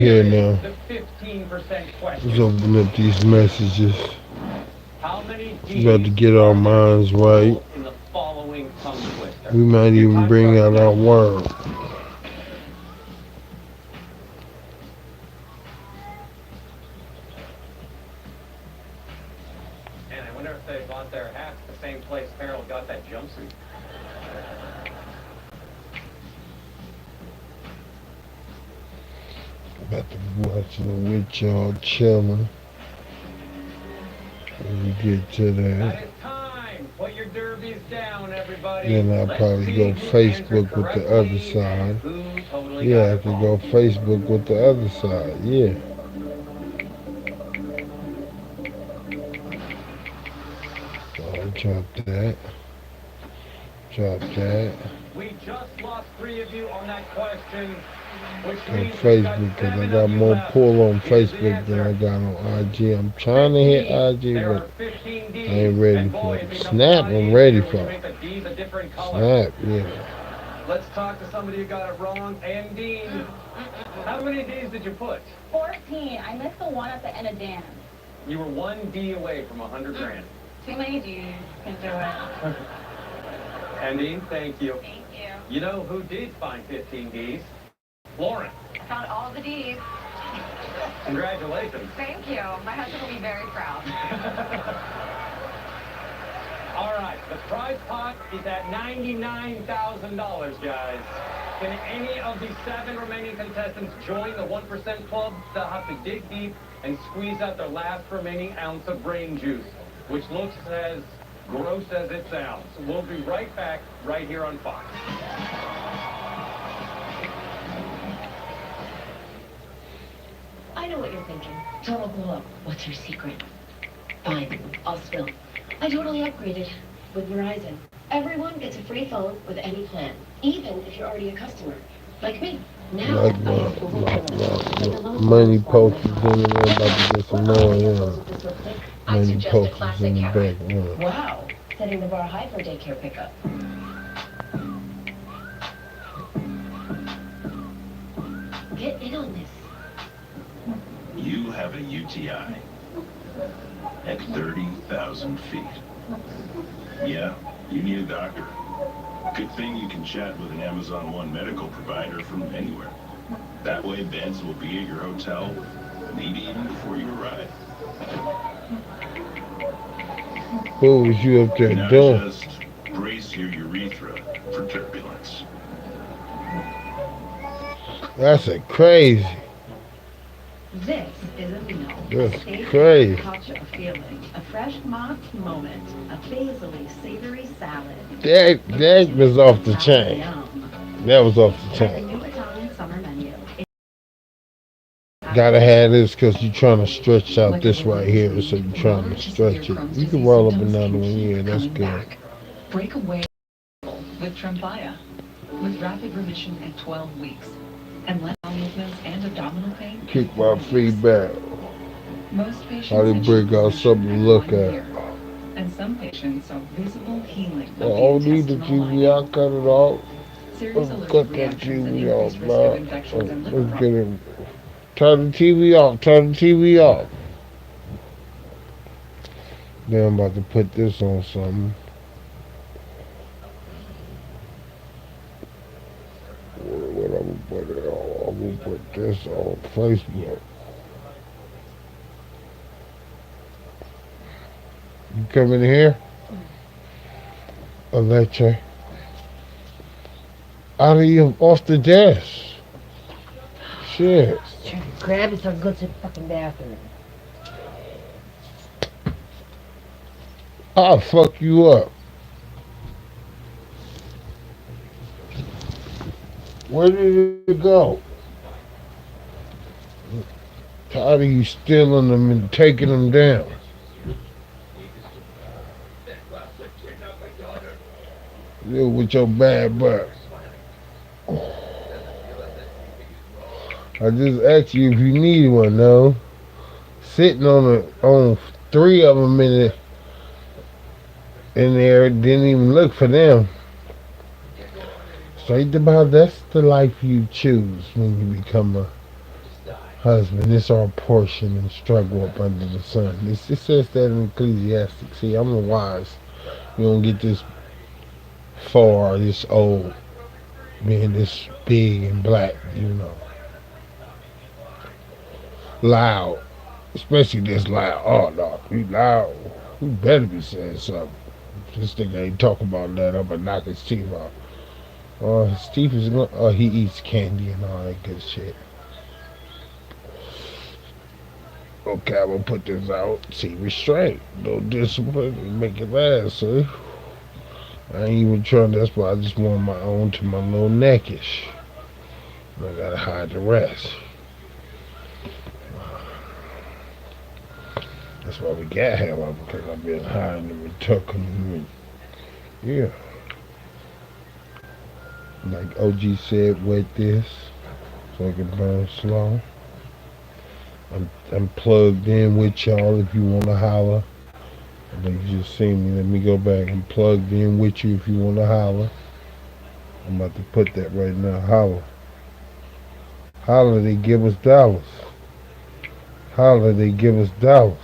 Here now. Let's open up these messages. We about to get our minds right. We might even bring out our word. And I wonder if they bought their hats at the same place Harold got that jumpsuit. About to be watching it with y'all chilling. When we get to that. Put your derbies down, everybody. Then I'll probably go Facebook with the other side. Yeah, I could go Facebook with the other side. Yeah. So I'll drop that. Drop that. We just lost 3 of you on that question. On Facebook, because I got more pull on Facebook than I got on IG. I'm trying to hit IG, but I ain't ready for it. Snap, I'm ready for it. Snap, yeah. Let's talk to somebody who got it wrong. And Dean, how many D's did you put? 14. I missed the one at the end of Dan. You were 1 D away from 100 grand. Too many D's. Can do it. And Dean, thank you. Thank you. You know who did find 15 D's? Lauren. I found all the D's. Congratulations. Thank you. My husband will be very proud. All right, the prize pot is at $99,000, guys. Can any of the 7 remaining contestants join the 1% club? They'll have to dig deep and squeeze out their last remaining ounce of brain juice, which looks as gross as it sounds. We'll be right back right here on Fox. I know what you're thinking. Total blow up. What's your secret? Fine, I'll spill. I totally upgraded with Verizon. Everyone gets a free phone with any plan, even if you're already a customer. Like me. Now, Like my money posters in the way, about to get some more, money posters in the back, Wow, setting the bar high for daycare pickup. Get in on this. You have a UTI at 30,000 feet. Yeah, you need a doctor. Good thing you can chat with an Amazon One medical provider from anywhere. That way, beds will be at your hotel, maybe even before you arrive. What was you up there now doing? Just brace your urethra for turbulence. That's a crazy. This is a meal. That's Steak, crazy. Touch of feeling, a fresh mocked moment, a basily savory salad. That was off the chain. Yum. That was off the Try the chain. new Italian summer menu. Gotta have this because you're trying to stretch out this right here, so you're trying to stretch it. You can roll up another one, yeah, that's good. Break away with Tremfya, with rapid remission at 12 weeks, and less bowel movements and abdominal pain. Kick my feedback. Most patients How they break out something to look at. And some patients saw visible healing. Oh, need the TV out, cut it off. Serious Let's allergic cut that reactions and TV off, increased risk of man. infections and liver Let's problems. get it. Turn the TV off, turn the TV off. Then I'm about to put this on something. What I'm gonna put it on? I'm gonna put this on Facebook. You come in here? Electra. Out of you, off the desk. Shit. Grab it so go to the fucking bathroom. I'll fuck you up. Where did it go? Tired of you stealing them and taking them down. You with your bad butt. I just asked you if you need one, no? Sitting on 3 of them in there, didn't even look for them. Straight about that's the life you choose when you become husband. It's our portion and struggle up under the sun. It says that in Ecclesiastic. See, I'm the wise. You don't get this far, this old, being this big and black, loud. Especially this loud. Oh, no, you loud. You better be saying something. This nigga ain't talking about that. I'm gonna knock his teeth out. Oh, his teeth is going. Oh, he eats candy and all that good shit. Okay, I'm gonna put this out. See, restraint. No discipline. Make it last, see? I ain't even trying. That's why I just want my own to my little neckish. I gotta hide the rest. That's why we got him, because I've been hiding them and tucking them in. Yeah. Like OG said, wet this so it can burn slow. I'm plugged in with y'all if you want to holler. I think you just seen me. Let me go back. I'm plugged in with you if you want to holler. I'm about to put that right now. Holler. Holler, they give us dollars. Holler, they give us dollars.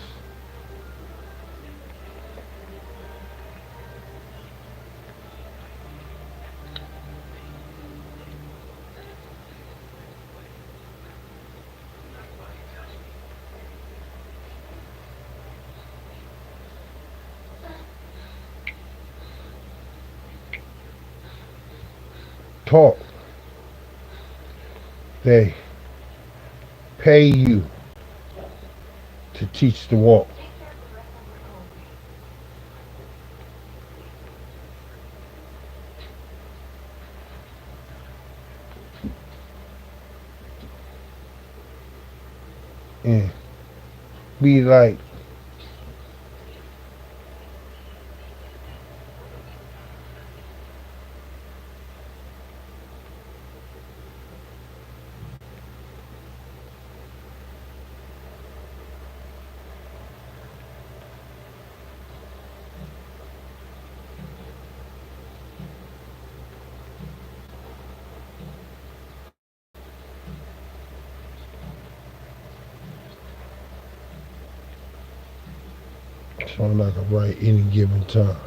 Talk. They pay you to teach the walk. And be like, so I'm not gonna write any given time.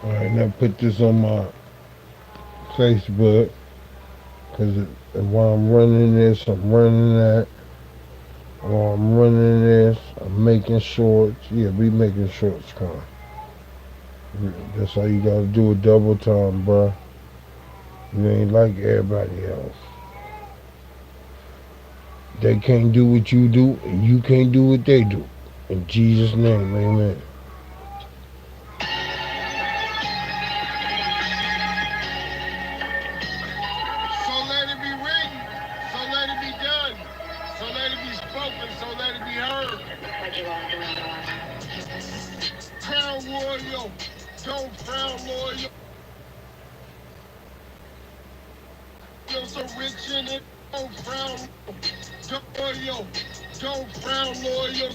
All right, now put this on my Facebook, because while I'm running this, I'm running that. While I'm running this, I'm making shorts. Yeah, we making shorts, Con. That's how you gotta do it double time, bruh. You ain't like everybody else. They can't do what you do, and you can't do what they do. In Jesus' name, amen. So let it be written. So let it be done. So let it be spoken. Don't frown, loyal. You're so rich in it. Don't frown, loyal. Don't frown, loyal.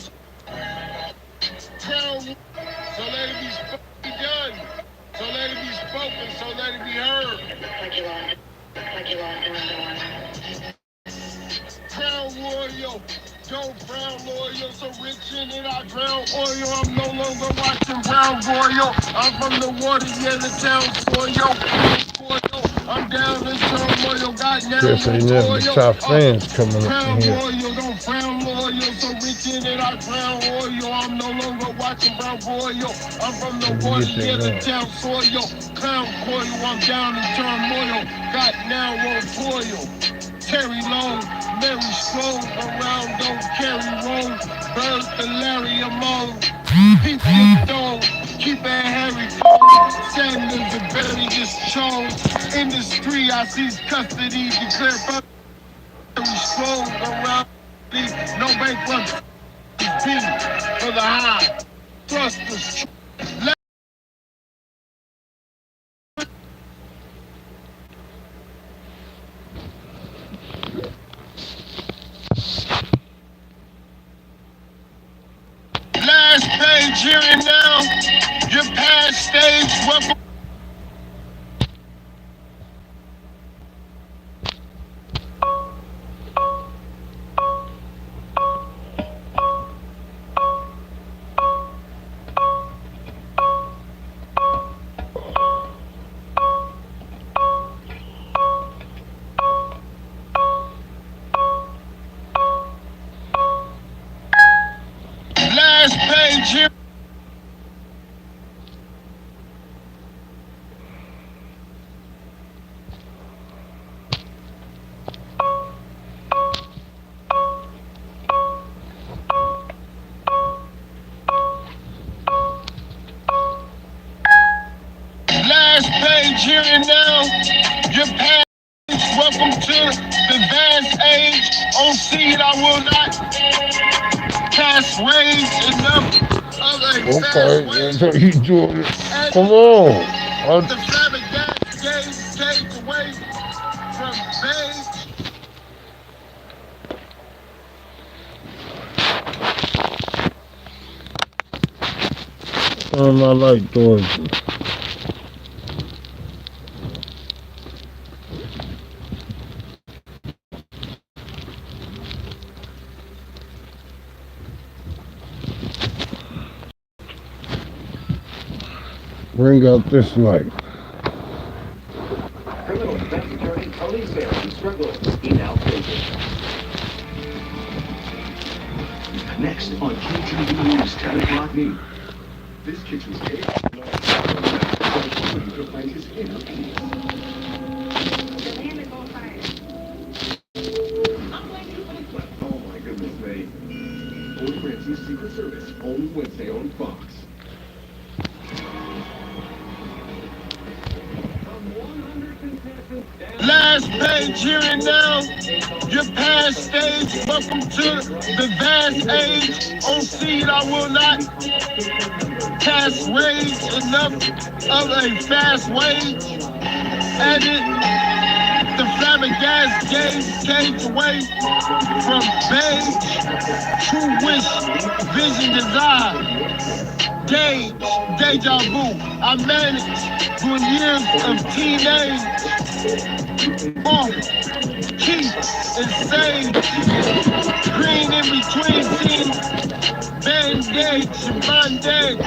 Frown. So let it be done. So let it be spoken. So let it be heard. Like you are. Like you are. Crown royal, don't frown loyal, so rich in it I drown oil. I'm no longer watching brown royal. I'm from the water, yeah, the town soil. I'm down in turmoil, got now yes, ain't nothing but top fans coming up in here. Royal, don't frown loyal, so rich in it I drown oil. I'm no longer watching brown royal. I'm from the water, yeah, the town soil. Clown coil, I'm down in turmoil, got now on toil. Terry Long, Mary Strong, around don't carry wrong. Birds the Larry among. Peep your dome, keep it Harry Cone. Sanders and Barry just chose. Industry, I see custody declared very strong around. No bankruptcy, B for the high. Thrusters, last page here and now. Your past stage, welcome. Last page here. Last page here and now. Your past, welcome to the vast age. On seed, I will not cast rage enough of a okay, that's how you doing it. Come on. The flabbergasted take away from beige. I like doing it. Bring out this light. Criminal defense attorney Tony Barry struggles in outpatient. Next on KTV News 10 o'clock news. This kitchen's cake. To find his inner peace. Oh my goodness, May. Old Francie's Secret Service, on Wednesday on Fox. Last page here and now. Your past stage. Welcome to the vast age. On seed, I will not cast rage enough of a fast wage. Edit the flabbergasted cage away from beige. True wish, vision, desire. Gauge, deja vu. I managed through years of teenage. Keep and sage. Green in between teams. Bandage, bondage.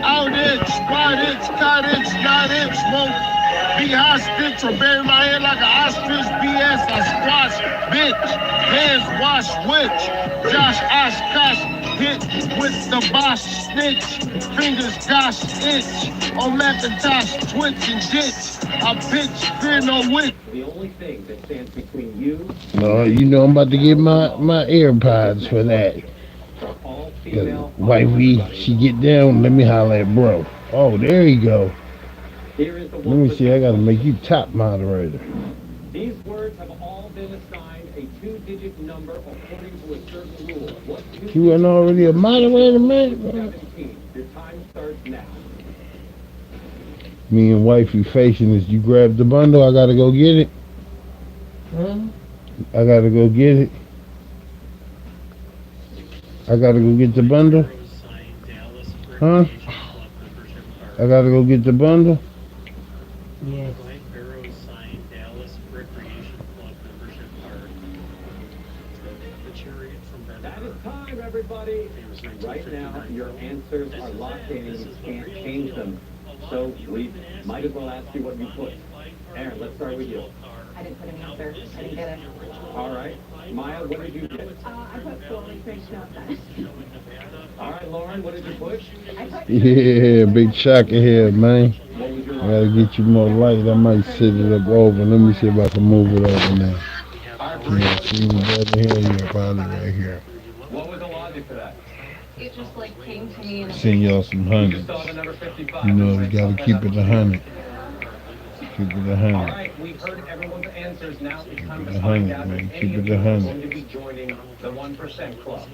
Outage, quadage, cottage, cottage. Won't be hostage or bury my head like an ostrich. BS, I squash, bitch. Hands wash, witch. Josh Oshkosh hit with the Bosch snitch. Fingers gosh itch. On Macintosh, twitch and ditch. I pitch, fear no witch. The only thing that stands between you. No, you know I'm about to get my AirPods for that. Wifey, she get down, let me holler at bro. Oh, there you go. Let me see, I gotta make you top moderator. These words have all been assigned a two-digit number according to a certain rule. What You wasn't already a moderator, man? 17. Your time starts now. Me and wifey facing this. You grab the bundle. I gotta go get it. Hmm? I gotta go get it. I gotta go get the bundle. Huh? I gotta go get the bundle. Yes. That is time, everybody. Right now, your answers are locked in. You can't change them. So we might as well ask you what you put. Aaron, let's start with you. I didn't put an answer. I didn't get it. All right. Maya, what did you get? I put fully finished up. All right, Lauren, what did you put? Yeah, big shock in here, man. What was your I gotta get you more light. I might sit it up over. Let me see if I can move it over now. Yeah, see me better here. Yeah, probably right here. What was the logic for that? It just like came to me and Send y'all some You hundreds. saw the number 55. You know, we gotta keep it 100. Keep it All 100. right, we've heard everyone's answers. Now it's time to 100, find out man. if Keep any it of you are 100. going to be joining the 1% club.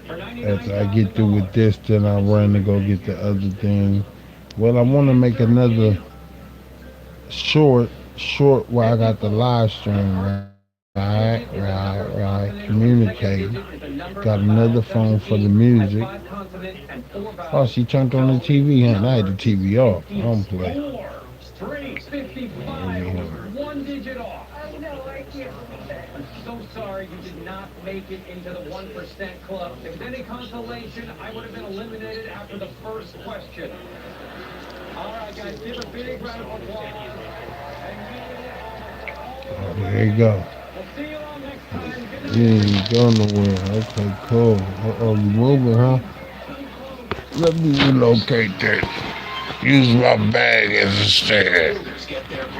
For After I get through with this, then I run to go get the other thing. Well, I want to make another short where I got the live stream, right. Communicate. Got another phone for the music. Oh, she turned on the TV, huh? I had the TV off. I don't play. 355, one digit off. I know, I can't believe that. I'm so sorry you did not make it into the 1% club. If there's any consolation, I would have been eliminated after the first question. All right, guys, give a big round of applause. Oh, there you go. We'll see you all next time. Good night. You ain't go nowhere. Okay, cool. Uh-oh, you moving, huh? Let me relocate that. Use my bag as a stand.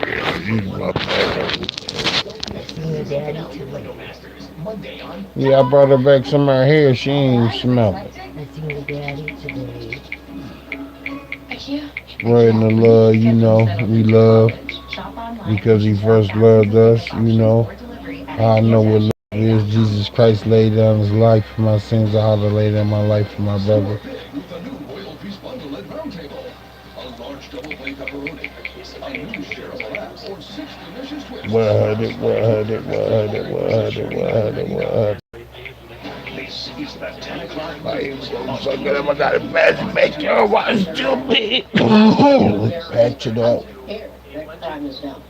Yeah, use my bag. See your daddy today. Yeah, I brought her back some of her hair. She ain't even smell it. I seen your daddy today. Spreading the love, you know, we love because he first loved us, you know. I know what love is. Jesus Christ laid down his life for my sins. I ought to lay down my life for my brother. With the new royal peace bundle at Round Table. A large double plate pepperoni. A new shareable wrap or 6 delicious twists. What it? This is the 10 o'clock So good, I got a best make your watch stupid. Patch it up. Here, that crime is done.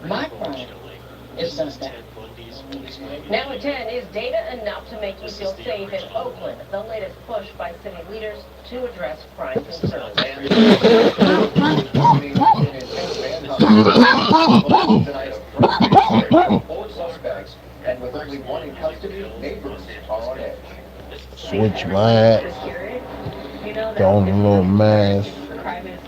My crime is not that. Now at 10, is data enough to make you feel safe in Oakland? The latest push by city leaders to address crime concerns. Four suspects, and with only one in custody, neighbors are on edge. Switch my hat. Throw on a little mask. Crime is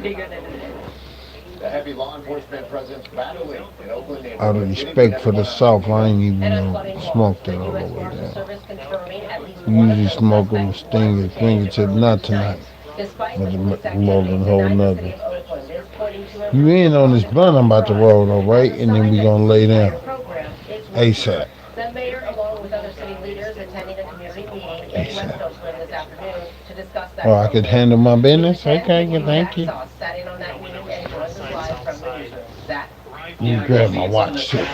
bigger than it is. The heavy law enforcement presence battling in Oakland. Out of respect for the South, I ain't even smoked it all the U.S. way Marshal down. Service confirming at least Usually smoke them stinger fingertip, not tonight. Despite But the I'm police rolling activity, whole tonight, the nother. city of Oakland is pointing to a You in on this blunt I'm about to roll though, right? And then we gonna lay down ASAP. The mayor, along with other city leaders, attending a community meeting in West Oakland this afternoon to discuss that. Oh, I could handle my business? Okay, good, thank you. Sat in on that meeting and joined us live from the newsroom. Zach? You grab my watch too.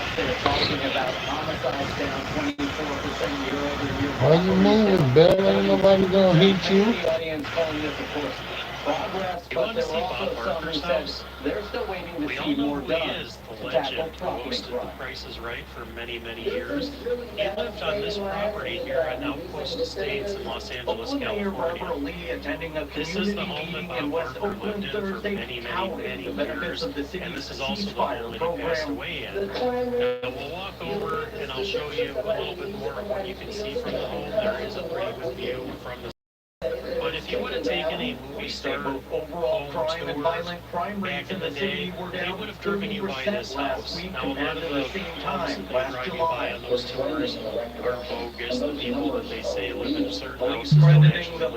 Why you moving, Bill? Ain't nobody gonna hit you. Progress, but there were also some who said they're still waiting to see more done to tackle property crime. Price is Right for many, many years. He lived on this property here at Outpost Estates in Los Angeles, California. This is the home that Bob Barker lived in for many, many years, and this is also the home that he passed away in. Now, we'll walk over and I'll show you a little bit more of what you can see from the home. There is a pretty good view from the. But if you would have taken a movie star Overall home crime and tour violent crime back rates in in the the day, city were they down would have driven you by 30% this last house. week Now, a lot compared of to the the same homes time that they last drive you by July. on those tours are bogus. some people that they say live in certain houses don't actually live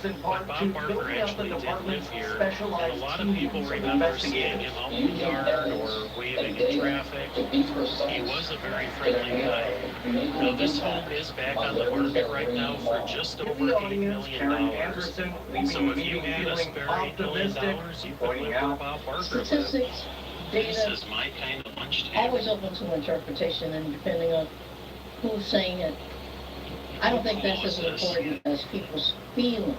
there. But Bob Barker actually did live here, and a lot of people remember seeing him out in the yard or waving in traffic. He was a very friendly guy. Now, this home is back on the market right now for just over $8 million. So if you had a spare $8 million, you could live where Bob Barker lived. Statistics, This data, is my kind of lunch table. always open to interpretation and depending on who's saying it. I don't think that's as important as people's feeling.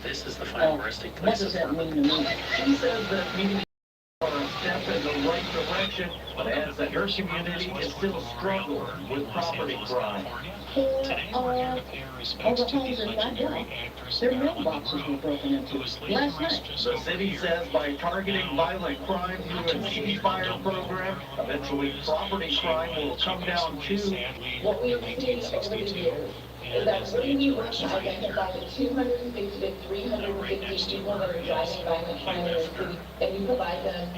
This is the final resting What place does of that mean to me? She says that meeting are a step in the right direction, but adds that her community is still struggling with property crime. All the homes in my block, their mailboxes were broken into last night. The city says by targeting violent crime through a ceasefire program, eventually property crime will come down too. What we have seen over the years is that when you identify the 250 to 350 people that are driving violent crime in the city, and you provide them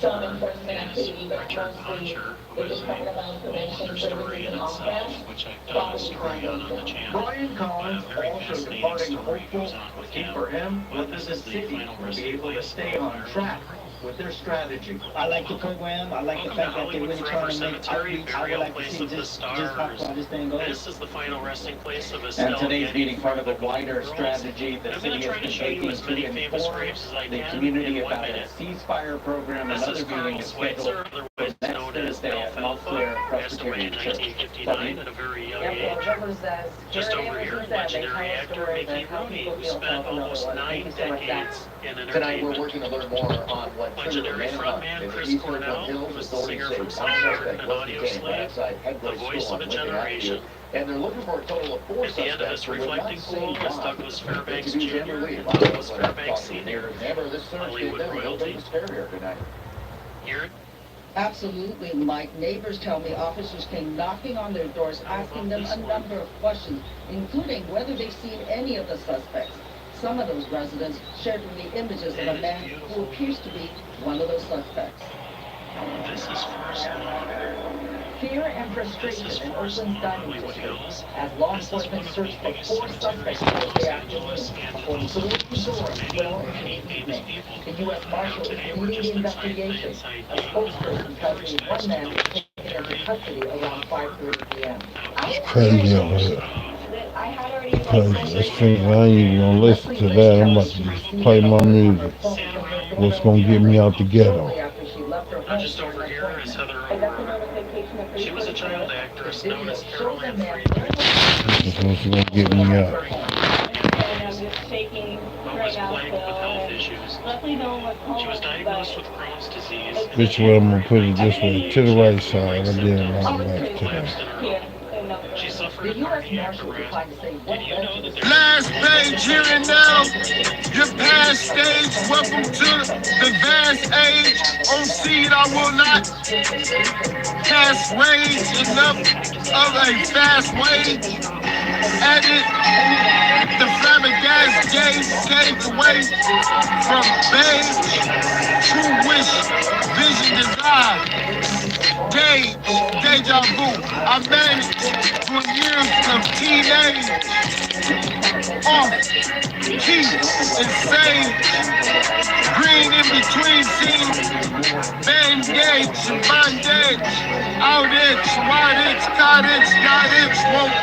some enforcement activity, but mostly the Department of Violence Prevention Services and on-campus, property crime goes down. Brian Collins also departing hopeful, key for him was that the city will be able to stay on track with their strategy. I like the program. I like the fact that they're really trying to make outreach. I would like to see just how far this thing goes. This is the final resting place of And Estelle. today's meeting, part of a wider strategy the I'm city going to has try been to show you taking as to many famous inform graves as I the can community in 1 about a minute. ceasefire program. This Another is meeting Carl is Schweitzer, scheduled for otherwise next known as Thursday at Alfalfa, Montclair passed away in Presbyterian Church. 1959 at a very young age. Just over here, legendary actor Mickey Rooney, who spent almost 9 decades in Tonight, we're entertainment. working to learn more on what triggered the Legendary man frontman up. Chris Cornell, who was the singer from Soundgarden and Audio Slave, the voice of a generation. And they're looking for a total of 4 At the end of suspects. this reflecting pool is Douglas Fairbanks Jr. Jr. and Douglas Fairbanks Sr. This Thursday, Hollywood then we'll royalty. bring the fair here tonight. Here, Absolutely, Mike. Neighbors tell me officers came knocking on their doors, asking them a number of questions, including whether they've seen any of the suspects. Some of those residents shared with me images of a man who appears to be one of those suspects. this is first lawn. Fear and frustration This is in first Oakland's lawn, dining Hollywood district Hills. as law This is one enforcement of searched the for biggest 4 cemeteries suspects in Los Thursday afternoon. Angeles, and According to also the so source, many, well, many and famous evening. people. The U.S. Marshal is Today, we're leading just the inside the investigation. inside A gate of the spokesperson tells me one man was taken into custody around 5:30 p.m. Crazy over here. I had already Crazy. This thing, I ain't even gonna listen to that. I'm about to just play my music. What's gonna get me out the ghetto? Now just over here is Heather O'Rourke. She was a child actress known as Carol Ann Freeman. This is what's gonna get me out. And I'm just shaking, Was crying out plagued with health issues. let me know what's She was going on, diagnosed with Crohn's disease. This way I'm gonna put it this way, to the right side. I did it on the left today. Collapsed in her home. She suffered The a U.S. cardiac Marshal arrest. replied to say what Did you know that Last page here and now. Your past stage. Welcome to the vast age. On seed, I will not cast rage enough of a fast wage. Edit the flabbergast gaze caved away from beige. True wish, vision, desire. Gauge, deja vu. I managed through years of teenage off key, insane, green in between scenes, bandage, bondage, out itch, wide itch, cottage, got itch, won't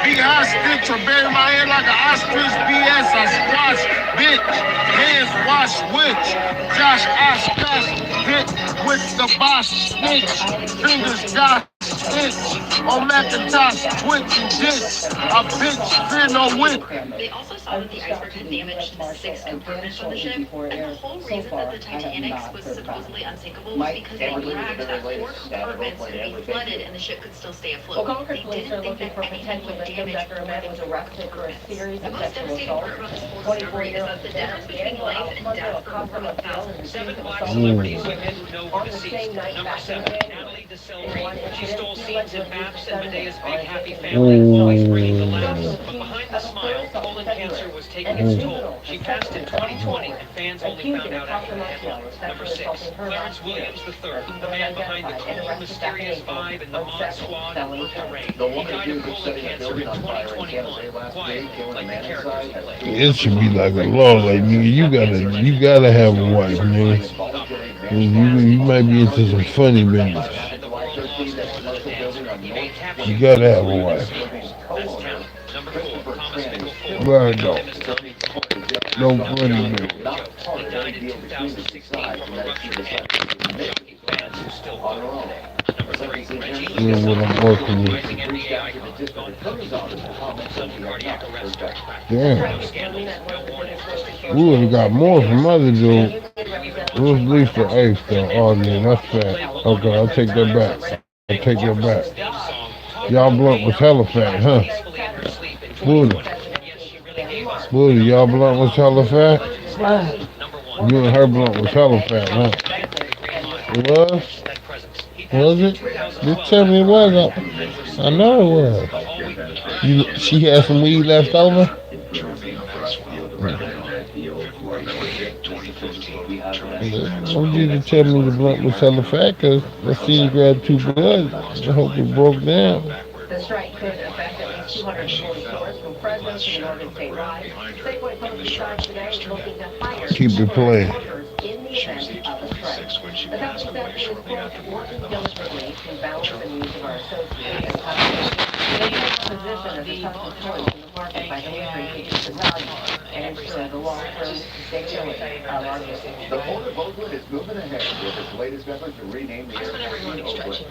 be hostage or bury my head like an ostrich, BS, I squash, bitch, hands wash witch, Josh Oshkosh, hit with the boss snitch, fingers Josh itch, on Macintosh, twitch and ditch, a bitch, fear no wit. They also saw that the iceberg had damaged 6 compartments on the ship, and the whole reason that the Titanic was supposedly unsinkable was because they bragged that 4 compartments could be flooded and the ship could still stay afloat. Well, Concord They police are didn't think looking that for anything potential would victims damage after a man was arrested for a series the of most sexual devastating assaults. part about this whole story is that the difference between life and death for over 1,000 7 black Ooh. celebrities women known On the deceased. same night Number back in 7, January, Natalie in DeCellery. one She incident, stole he scenes in allegedly Maps and Medea's Big Happy on Family, always bringing the Ooh. laughs. But behind Behind the of a smile, fair assault colon in cancer February. was taking And a its juvenile toll. She passed in 2020, and fans only accusing found a out after the confidential headlines. was Number sexually 6, assaulting her Clarence last year. Williams III, He the was man behind the identified and cool, arrested back in mysterious April vibe and the on Mod several Squad and felony Purple charges. Rain. The He woman died accused of of colon setting a cancer building in on fire in San 2021, Jose last week, quietly, killing a like the man characters he inside. played. It should be like a law, like nigga, you gotta have a wife, man. You might be into some funny business. And the world lost more than a dancer. He made tap You shoes gotta have a in wife. Staples. That's talent. Number 4, Thomas Mickle Well, Ford. no. Him as Tommy Ford. No funny business. He died in 2016 from a ruptured head. Shocking fans who still love him today. Number 3, Reggie You know what I'm working with. rising NBA icon, gone public with sudden cardiac arrest during practice. Damn. No scandals, no warnings. We would have got more from other dudes. It was Lisa Ace though. Oh yeah, that's fat. Okay, I'll take that back. I'll take that back. Y'all blunt was hella fat, huh? Booty. Booty, y'all blunt was hella fat? You and her blunt was hella fat, huh? It was? Was it? Just tell me it was. I know it was. She had some weed left over? I want you to tell me the blunt was hella fat, cause I seen you grab 2 bloods. I hope it broke down. The strike could affect at least 240 stores from Fresno to the Northern State line. Safeway posted signs today looking to hire Keep it playing. workers in the event of a strike. The company says it is quote, working diligently to balance the needs of our associates and customers. They take a position as a trusted choice in the market by increasing the value and ensuring the long-term sustainability of our business. The Port of Oakland is moving ahead with its latest effort to rename the airport in Oakland.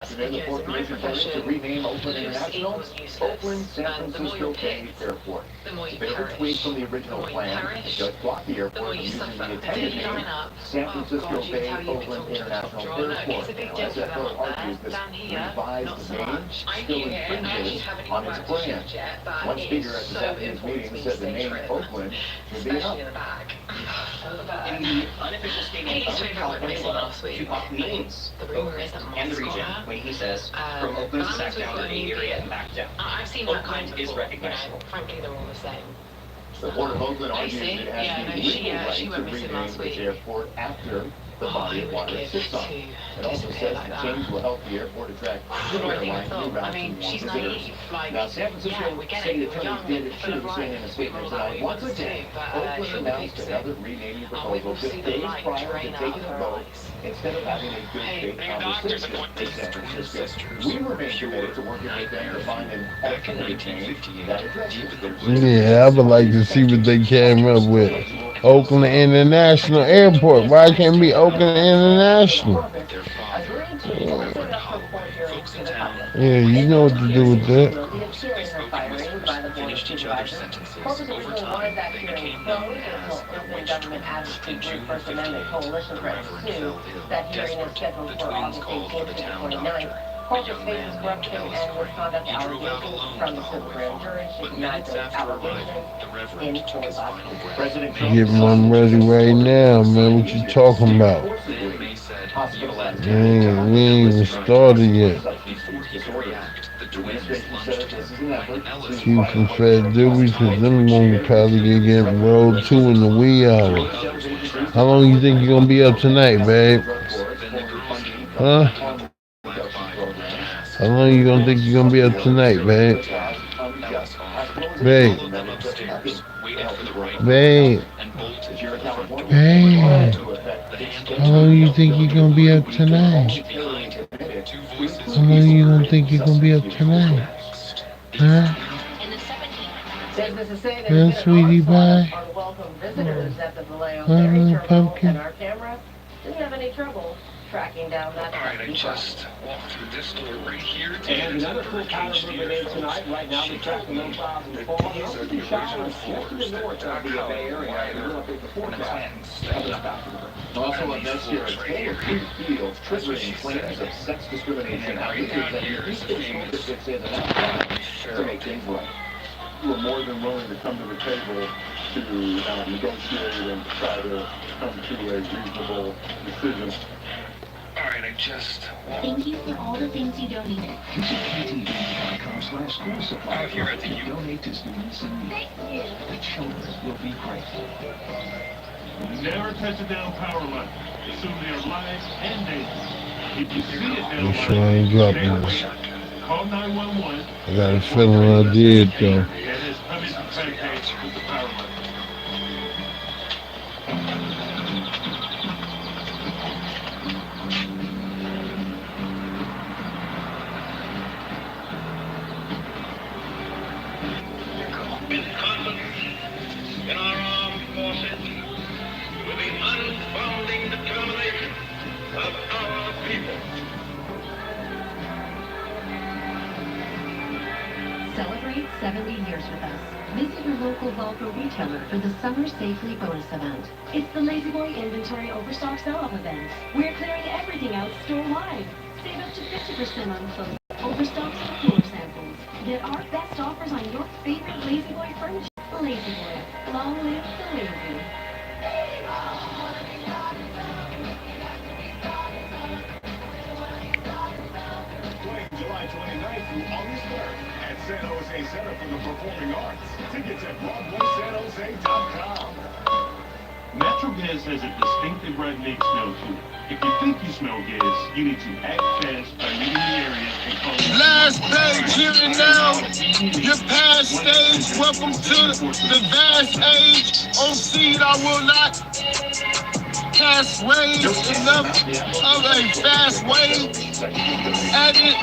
Today, the Port Commission voted to rename Oakland International Oakland San Francisco Bay Airport. A bit of a tweak from the original plan. It does block the airport from using the intended name San Francisco Bay Oakland International Airport. Now, SFO argues this revised name still infringes on its brand. One speaker at this afternoon's meeting said the name Oakland would be enough. In the unofficial statement of California to up names and the region when he says from Oakland to back down to the Bay Area and back down. I've seen that kind Oakland of is recognizable. Frankly, they're all the same. The Port of Oakland argues see? it has Yeah, the no, legal she right to went missing rename last its week. airport after the body of water it sits on. It also says the change will help the airport attract new airlines, new routes, I mean, and more she's visitors. naive. Like, Now, San Francisco yeah, we get it. City You're Attorney young, David full of Chu saying in a life. statement We all tonight, know once what to again, do, but, Oakland she'll announced fix it. another renaming We proposal will just see the days light prior to drain out taking of a her vote eyes. instead of having a good faith conversation with San Francisco. We remain committed to working with them to find an alternative name that addresses their Yeah, I would like to see what they came up with. Oakland International Airport. Why can't it be Oakland International? Yeah, you know what to do with that. Finished each other's sentences. Over time, they became known as the witch twins. In June of 58, the Reverend fell ill. Desperate, the twins called for the town doctor. A young man named Ellis Crane. He drove out alone to the Holy Farm, but minutes after arriving, the Reverend took his final breath. Getting one ready right now, man. What you talking about? Then May said, "You left We ain't even started yet. Before he could react, the twins lunged to him, and Ellis Keep some fat doobies, cause them won't probably get rolled too in the wee hours. How long you think you're gonna be up tonight, babe? Huh? How long you gonna think you're gonna be up tonight, babe? Babe. Babe. Babe. How long you think you're gonna be up tonight? How long you gonna think you're gonna be up tonight? Huh? Huh, sweetie pie? Pumpkin? Didn't have any trouble tracking down that. Alright, I just walked through this door right here. And another full powder grenade tonight. Right now, the tracking no clouds in the fall. Mostly showers just to the north of the Bay Area. And we'll update the forecast. Also up next year, a day of free fields triggering claims of sex discrimination. Now, leaders at the Eastern School District say that that's to make things right. Who are more than willing to come to the table to negotiate and try to come to a reasonable decision. Alright, I just walked. Thank you for all the things you donated. Visit KTV.com/donate school supplies. If you donate to students in need, the children will be grateful. Never touch a down power line. Assume they are live and dangerous. If you see it down Make sure I line, ain't stay dropping away. this. Call 911. I got a feeling I did though. And it's coming to pancakes with the power line. With confidence in our armed forces, with the unbounding determination of our people. Celebrate 70 years with us. Visit your local Volvo retailer for the Summer Safely bonus event. It's the Lazy Boy Inventory Overstock Sell-Off event. We're clearing everything out store-wide. Save up to 50% on clothes, overstocks, and floor samples. Get our best offers on your favorite Lazy Boy furniture. Lazy Boy. Long live the lazy. July 29th through August 3rd at San Jose Center for the Performing Arts. Tickets at BroadwaySanJose.com. Natural gas has a distinctive redneck smell to it. If you think you smell gas, you need to act fast by leaving the area and calling. Last page here and now. Your past stage. Welcome to the vast age. On seed, I will not cast rage enough of a fast way. Edit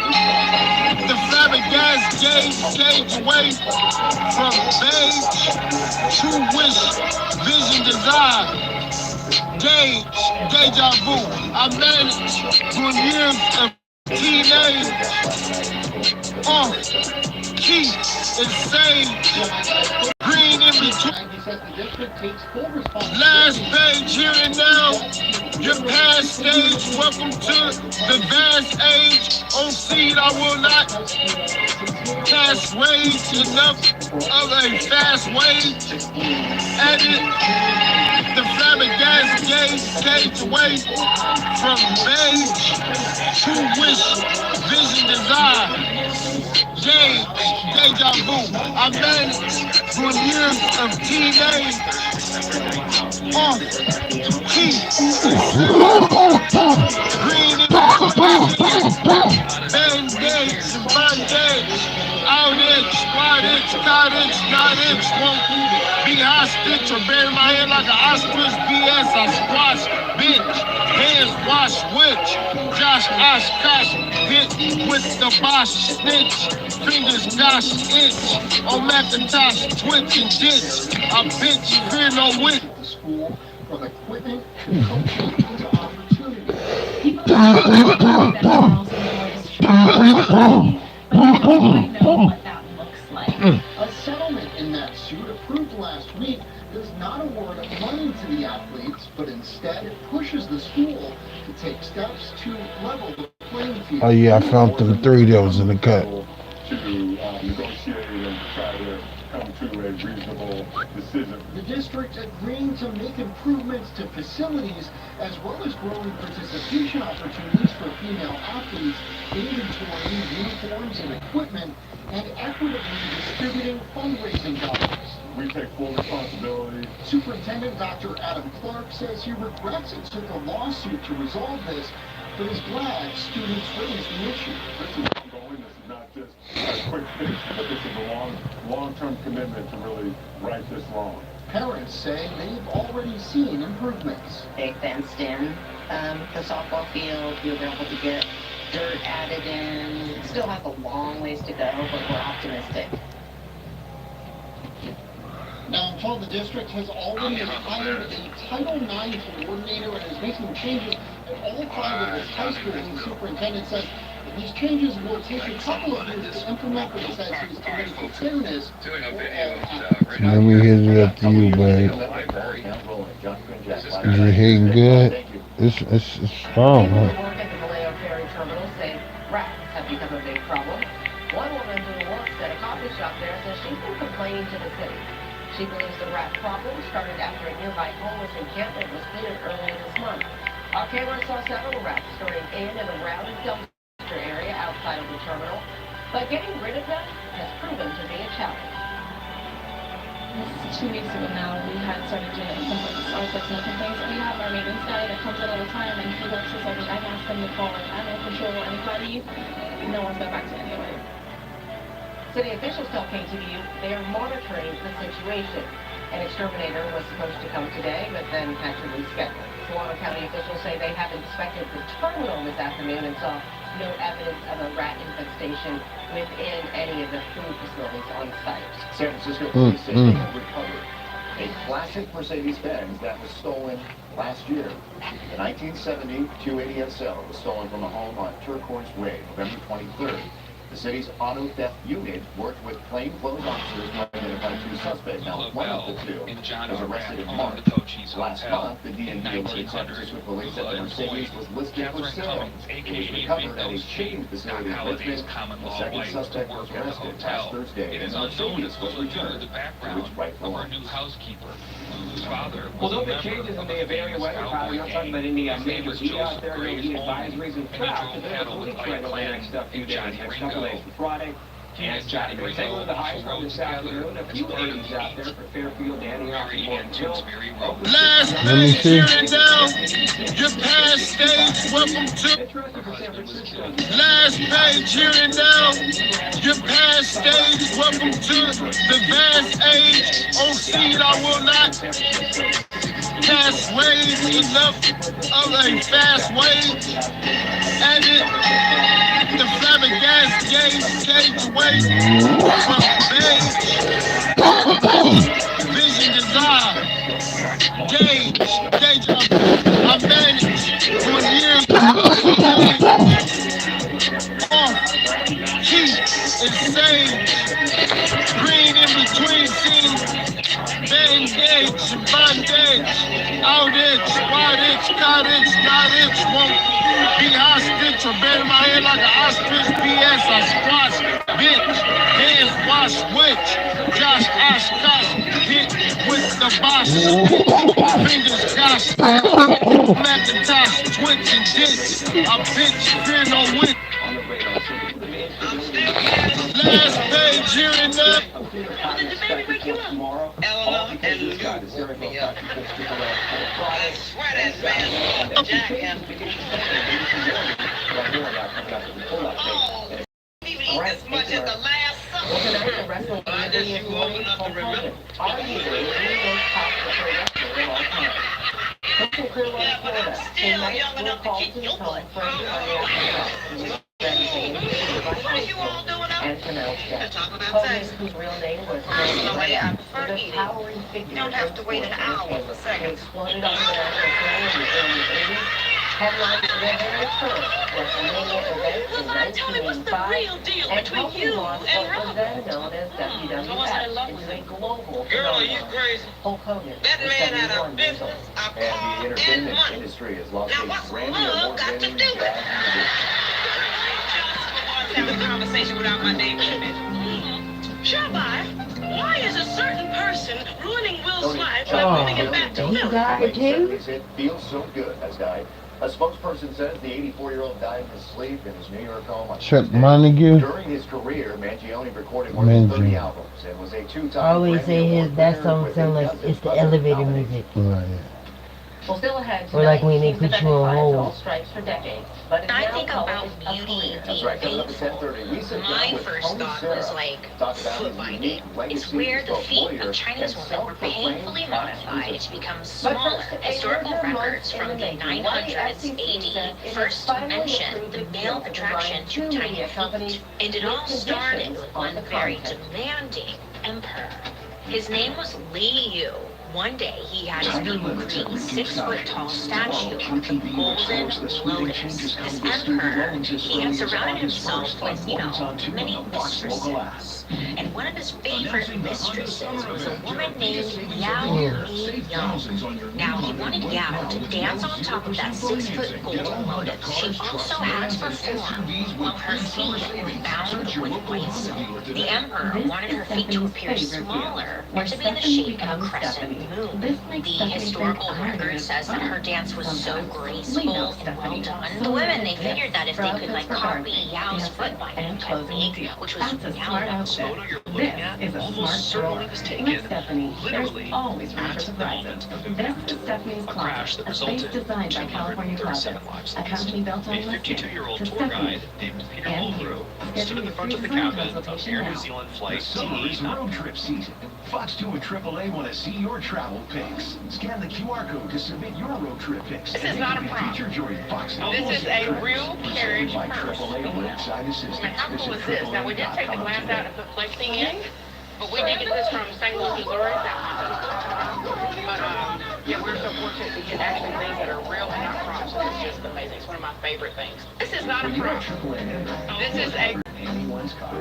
the flabbergasted gauge away from beige to wish, vision, desire. Gauge, deja vu. I managed through years of teenage, key, insane, green in between. Last page here and now. Your past stage. Welcome to the vast age. On seed, I will not cast rage enough of a fast way. Edit the flabbergasted gauge away from beige to wish, vision, desire. Gauge, deja vu. I managed through years of teenage, key, green band-aids and bondage, out itch, wide itch, not itch, won't be hostage or bury my head like a ostrich. BS, I squash, bitch, hands wash, witch, Josh, Oshkosh, hit with the Bosch snitch, fingers gosh, itch, on Macintosh, twitch and ditch, a bitch, fear no witch. The school from equipment to coaching to opportunity. People that know what that looks like. A settlement in that suit approved last week does not award money to the athletes, but instead it pushes the school to take steps to level the playing field. Oh yeah, I found them 3 that was in the cut. To negotiate and try to come to a reasonable decision. The district agreeing to make improvements to facilities as well as growing participation opportunities for female athletes, inventorying uniforms and equipment, and equitably distributing fundraising dollars. We take full responsibility. Superintendent Dr. Adam Clark says he regrets it took a lawsuit to resolve this, but is glad students raised the issue. This is ongoing. This is not just a quick fix, but this is a long-term commitment to really right this wrong. Parents say they've already seen improvements. They fenced in the softball field. You'll be able to get dirt added in. It still has a long ways to go, but we're optimistic. Now, I'm told the district has already hired a Title IX coordinator and is making changes at all 5 of its high schools. And the superintendent says that these changes will take a couple of years to implement, but he says he's committed to fairness for all athletes. Let me hit it up to you, babe. Is it hitting good? It's strong, huh? Work at the Vallejo Ferry Terminal say rats have become a big problem. One woman who works at a coffee shop there says she's been complaining to the city. She believes the rat problem started after a nearby homeless encampment was cleared earlier this month. Our cameras saw several rats storing in and around the dumpster area outside of the terminal. But getting rid of them 2 weeks ago now, we had started doing complaints, our personal complaints, and we have our maintenance guy that comes in all the time, and he works us every night. I've asked him to call animal control or anybody. No one's got back to me anyway. City officials tell KTVU they are monitoring the situation. An exterminator was supposed to come today, but then had to reschedule. Solano County officials say they have inspected the terminal this afternoon and saw no evidence of a rat infestation within any of the food facilities on site. San Francisco police say they have recovered a classic Mercedes-Benz that was stolen last year. The 1970 280 SL was stolen from a home on Turquoise Way, November 23rd. The city's auto theft unit worked with plainclothes officers to identify two suspects. Now, one of the two was arrested in March. Last month, the DMV alerted San Francisco police that the Mercedes was listed for sale. It was recovered at a shipping facility in Richmond. The second suspect was arrested last Thursday, and the Mercedes was returned to its rightful owners. Well, there'll be changes in the area weather pattern. You're talking about any major heat out there, no heat advisories and drought. So there's a bleak trend over the next few days. Next couple days for Friday and Saturday. Take a look at the highs from this afternoon. A few 80s out there for Fairfield, Antioch, and Morton Hill. Last page here and now. Your past stage, welcome to. Last page here and now. Your past stage, welcome to the vast age. On seed, I will not cast waves enough of a fast wave. And the flabbergasted gauge away from beige. Vision desire. Gauge I managed for years. Keep and sage. Green in between scenes. Bandage, bondage, outage, wattage, cottage, nottage, won't be hostage or bury my head like an ostrich. BS, I squash, bitch, hands wash, witch, Josh, Oshkosh, hit with the boss, fingers gosh, Macintosh, twitch and ditch, a bitch, fear no witch. Last page here and there. Eleanor and Lou woke me up. I swear that man Jack him. Oh, even eat as much as the last supper. I just you old enough to remember. Yeah, but I'm still young enough to kick your butt. What are you all doing up? To talk about sex. Personally, I prefer eating. You don't have to wait an hour for seconds. Headlines today WrestleMania event in 1985 and helping launch what was then known as WWF into a global phenomenon. Hulk Hogan that man had a business, a car, and the entertainment industry has lost now a what's Grammy love got to award-winning do with it? jazz Have a conversation without my name in it. Shabbai, why is a certain person ruining Will's life by moving him back to Philly? It feels so good has died. A spokesperson says the 84-year-old died in his sleep in his New York home on Chuck Tuesday. Montague. During his career, Mangione recorded more than 30 albums and was a two-time I always Grammy say his Award that winner song with sound a like dozen it's the other elevator nominations. music. Right. Well, still ahead Or like tonight, when they Steve put you on Defendant hold. all stripes for decades, but it's I now think called about a beauty career. That's right, coming up at 10:30. We sit My down with first Tony thought Serra was like to talk about foot his binding. unique It's legacy where as the both feet lawyer of Chinese and women were painfully self-proclaimed modified music. to become But smaller. first, Historical a records in from the making. Why 900s FCC says AD it has first finally mentioned approved the a male deal to attraction combine to two tiny media companies feet. And it with all started conditions with on one the very content. demanding emperor. His name was Li Yu. One day he had his people create a 6-foot-tall statue of the golden lotus. This emperor, he had surrounded himself with, many mistresses. And one of his favorite mistresses was a woman named Yao Mi Yang. Now, he wanted Yao to dance on top of that 6-foot golden lotus. She also had to perform while her feet were bound with white silk. The emperor wanted her feet to appear smaller or to be in the shape of a crescent moon. The historical record says that her dance was so graceful and well done. The women, they figured that if they could copy Yao's foot binding technique, which was Yao photo you're looking at almost certainly was taken literally at the moment of impact. A crash that resulted in 237 lives lost. A 52-year-old tour guide named Peter Mulgrew stood at the front of the cabin of Air New Zealand flight Summer is TE9. road trip season. Fox 2 and AAA want to see your travel pics. Scan the QR code to submit your road trip pics. This is not a prop. Featured during Fox This is a real carriage by purse. AAA roadside assistance. And how cool is this? Now, we did take the glass out and put flexing in, but we did get this from St. Louis, Missouri. But, yeah, we're so fortunate to get actually things that are real and not props. It's just amazing. It's one of my favorite things. This is not a prop. This is a... Anyone's car.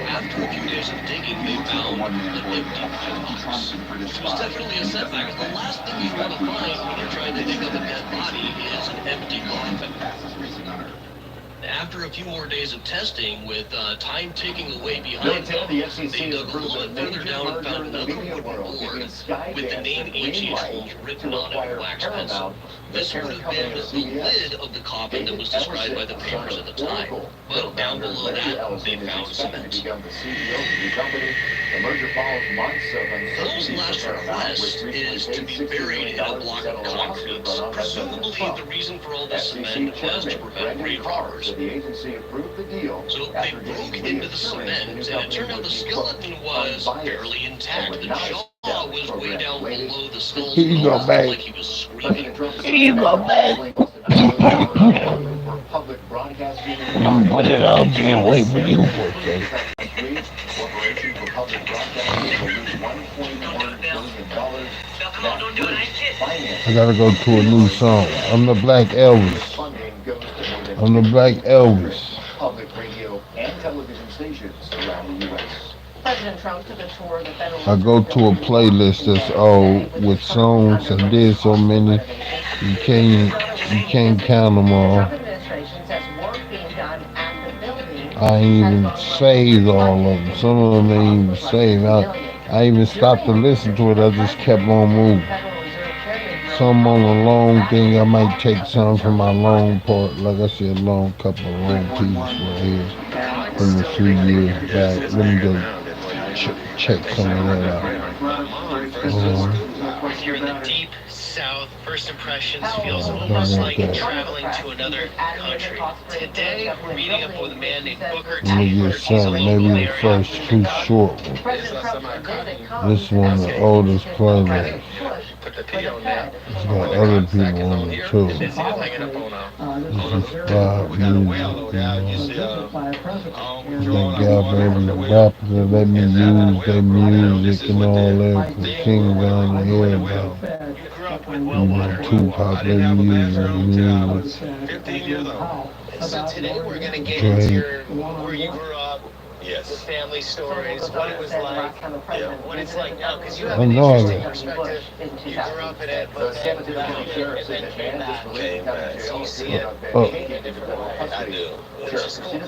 After a few days of digging, they found an empty box. It was definitely a setback. The last thing you want to find when you're trying to dig up a dead body is an empty coffin. After a few more days of testing, with time ticking away behind them, they dug a little bit further down and found another wooden board with the name H.H. Holmes written on it in wax pencil. This would have been the lid of the coffin that was described by the papers at the time. But down below that, they found cement. Holmes' last request is to be buried in a block of concrete. Presumably, the reason for all this cement was to prevent grave robbers. So they broke into the cement, and it turned out the skeleton was barely intact. The jaw was way down below the skull. Here you go, babe. Like he was screaming. Here you go, babe. Put it up and wait for you for a second. I gotta go to a new song. I'm the Black Elvis. I'm the Black Elvis. Public radio and television stations around the U.S. President Trump took a tour of the federal... I go to a playlist that's old with songs. I did so many, you can't count them all. I ain't even saved all of them. Some of them ain't even saved. I even stopped to listen to it. I just kept on moving. Some on a long thing, I might take some from my long part. Like I said, long couple of long pieces right here from the 3 years back. Let me go check some of that out. If you're in the deep south, first impressions feels almost like traveling to another country. Today, we're meeting up with a man named Booker Let me Taylor. get some, maybe the first two short ones. This one, the oldest playlist. It's got other people on it too. This is pop music, They got every rapper that let me use their music and all that from King down to everybody. Tupac let me use their music. 15 years old. So today we're going to get into where you grew up, the family stories, what it was like, what it's like now, because you have an interesting perspective. You grew up in it, but then and then came back. So you see it in a different way. I do. Which is cool.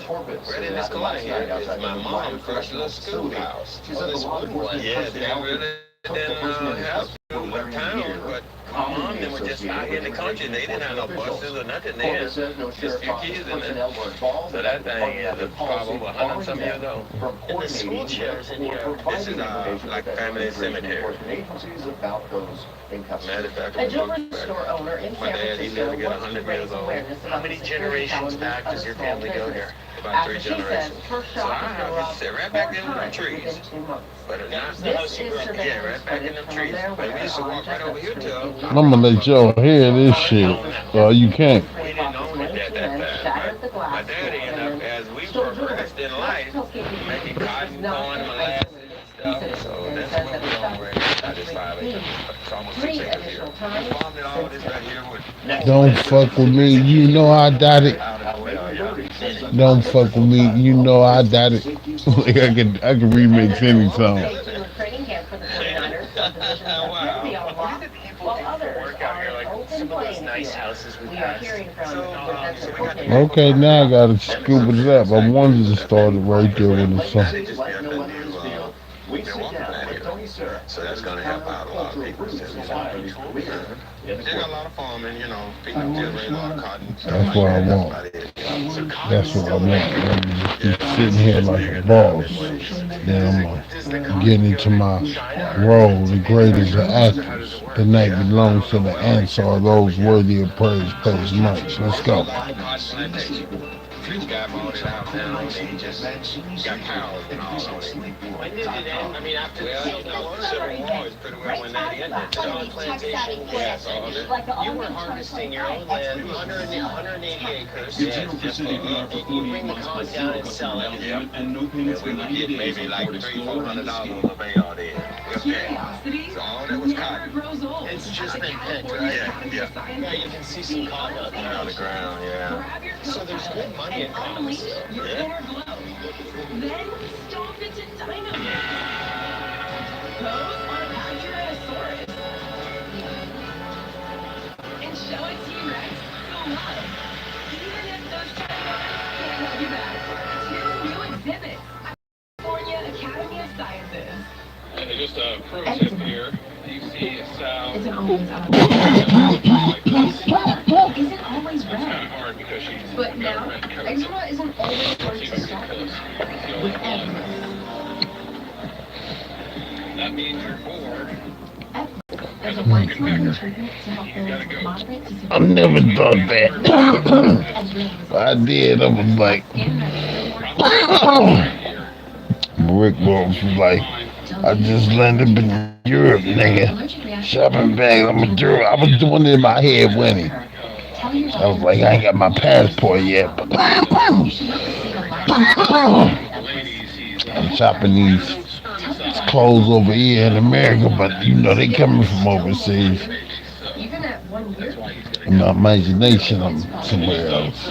Right in this corner here is my mom's first little schoolhouse. Oh, this wooden one. Yeah, they really didn't have one town, but my mom, they were just out here in the country. They didn't have no buses or nothing. They had just a few kids in there. So that thing is probably 100 some years old. And the school chairs in here. This is like a family cemetery. Matter of fact, A jewelry store owner in my San dad, he lived to get 100 years old. How many generations back does your family go here? About 3 generations. So our house is set right back in them trees. But it's not the house you grew up in. Yeah, right back in them trees. But we used to walk right over here to I'm gonna let y'all hear this shit. You can't. we didn't own it at that time. But my daddy ended up, as we progressed in life, making cotton, corn, molasses, and stuff. So that's what we're on right now. I decided it's almost 6 acres here. We farmed it all this right here with... Don't fuck with me. You know I got it. Don't fuck with me. You know I got it. Like I can remix any song. Training camp for the 49ers. Wow. What do the people do for work out here? been some of those playing nice here. houses we We are passed. hearing from So Professor we got the Fulton. Okay, now I gotta scoop it up. I wanted to start it right there with the song. Let us know how you feel. We sit down with Tony Syrup. So that's going to help out a lot of people since we got His people. career in the They got a lot of farming, you know, people generate a lot of cotton, stuff That's like what I that. That's want. about it. You know. So cotton's That's what I still want. there. Let me just Yeah, be sitting here it's like a bigger now than boss. what it used to be. Then I'm Does the gonna cotton get go into to my China role, to the greatest of manufacture clothes, or how does actors. it work? The night Yeah, I belongs don't to know the well how they ship ANSAR, it to, those but yeah. worthy of praise, pays much. Let's go. Like the cotton plantation. This guy bought it out now, and he just got cows and all on it. When did it end? I mean, after Well, the you Civil know, War. the Civil War is pretty well when that ended. Dog plantations. Yes, all that. You were harvesting your own land, 180 acres. Yes, just for And you bring the cotton down and sell it. Yep. And we would get maybe like $300-400 a bale then. Curiosity So all that was never cotton. grows old. It's just At been picked, California right? Academy of Sciences, Yeah, you can see some cotton out there. On the ground, yeah. grab your So there's good money in and cotton unleash still. your Yeah. inner glow. Then stomp into dynamite. Pose on a Pachyrhinosaurus. And show a T-Rex some love. Even if those giants can't hold you back. 2 new exhibits. California Academy of Sciences. And just a pro tip here. You see Sal. Isn't always Isn't always It's kind red. of hard because she's But now, red coat. eczema isn't always hard See to what start because with. With eczema. that means you're bored. There's a one-time treatment to help those with moderate to severe I never thought that. I did. I was like, Rick Ross was like, I just landed in Europe, nigga. Shopping bags. I was doing it in my head, Winnie. I was like, I ain't got my passport yet, but I'm shopping these clothes over here in America, but you know they coming from overseas. Even at 1 year. In my imagination, I'm somewhere else.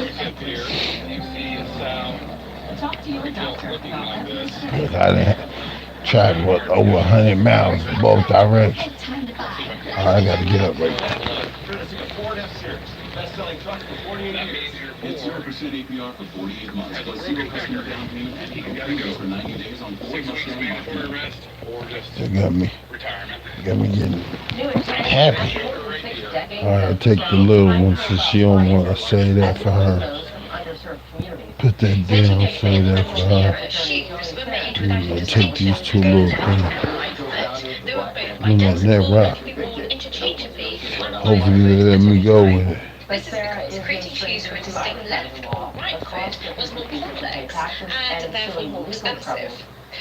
Talk to your doctor about that. Cause I done tried what over 100 miles in both directions. Time to buy. I gotta get up right now. Courtesy of Ford F-Series. Best-selling truck for 48 years. It's 0% APR for 48 months, plus zero customer down payment and equal payments for 90 days on Ford 6 weeks Mustang mandatory Mach-E. arrest or just They got me retirement. getting New exhibits. happy. More than 6 decades Alright, of take the strong little climate one since she don't want to say that for her. those from underserved communities. Put that down, say that for her. Shoes were made without We're gonna take these two little things. They were both You know, that identical rock. and could be worn interchangeably. Hopefully they let me go with it. This is because creating shoes for a distinct left or right foot was more complex and therefore more expensive.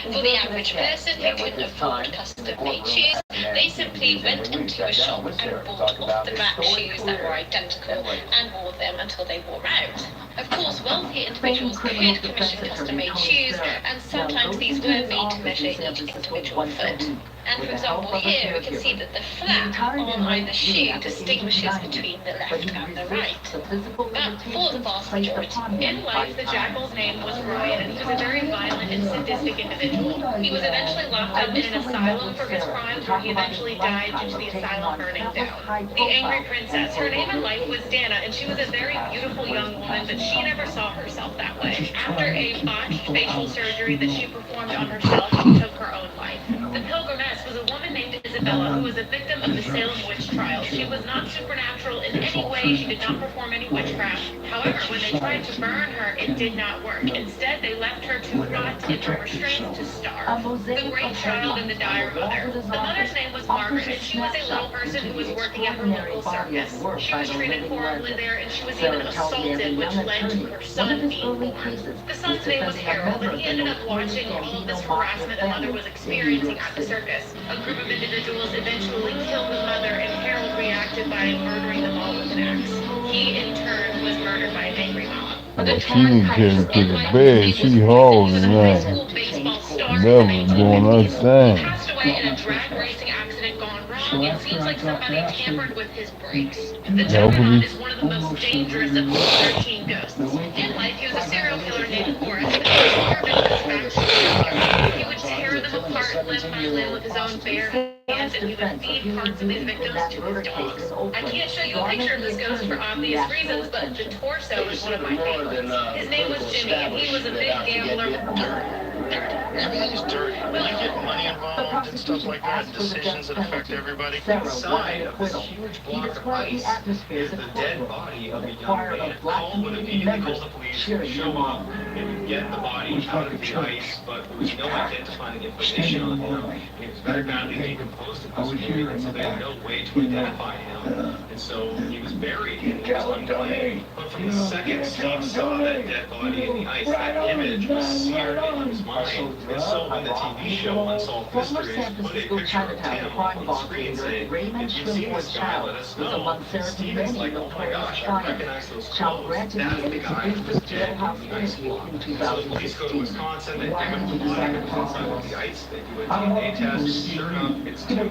For the average person who couldn't afford custom-made shoes, they simply went into a shop and bought off-the-rack shoes that were identical and wore them until they wore out. Of course, wealthy individuals could commission custom-made shoes, and sometimes these were made to measure each individual foot. And for example, here we can see that the flap on either shoe distinguishes between the left and the right. But for the vast majority, In life, the Jackal's name was Ryan, and he was a very violent and sadistic individual. He was eventually locked up in an asylum for his crimes, where he eventually died due to the asylum burning down. The Angry Princess, her name in life was Dana, and she was a very beautiful young woman, but she never saw herself that way. After a botched facial surgery that she performed on herself, she took her own life. The Pilgrimess was a woman named Isabella, who was a victim of the Salem witch trials. She was not supernatural in any way. She did not perform any witchcraft. However, when they tried to burn her, it did not work. Instead, they left her to rot in her restraints to starve. The Great Child and the Dire Mother. The mother's name was Margaret, and she was a little person who was working at her local circus. She was treated horribly there, and she was even assaulted, which led to her son being born. The son's name was Harold, and he ended up watching all of this harassment the mother was experiencing at the circus. A group of individuals eventually killed the mother, and Harold reacted by murdering them all with an axe. He, in turn, was murdered by an angry mob. Well, she didn't get to the bed. She holding High that. school baseball star Never doing her thing. passed away in a drag racing accident gone wrong. It seems like somebody tampered with his brakes. The Juggernaut is one of the most dangerous of the 13 ghosts. In life, he was a serial killer named Horace, and he tore victims back to the killer. He would tear them apart limb by limb with his own bare hands hands and he would feed parts of these victims to his dogs. I can't show you a picture of this ghost for obvious reasons, but the torso is one of my favorites. His name was Jimmy, and he was a big gambler. Everything's dirty. When you get money involved and stuff like that, decisions that affect everybody. Inside of this huge block of ice is the dead body of a young man. Cole would immediately call the police, show up, and get the body out of the ice, but there was no identifying information on him. He was very badly decomposed at this point, and so they had no way to identify him. And so he was buried and he was unclaimed. But from the second Steve saw that dead body in the ice, that image was seared into his mind. And so when the TV show Unsolved Mysteries put a picture of Tim on the screen saying, if you've seen this guy, let us know. Steven's like, oh my gosh, I recognize those clothes. That's the guy who was dead in the ice block. And so the police go to Wisconsin, they dig up the body inside of the ice, they do a DNA test, sure enough, it's Tim.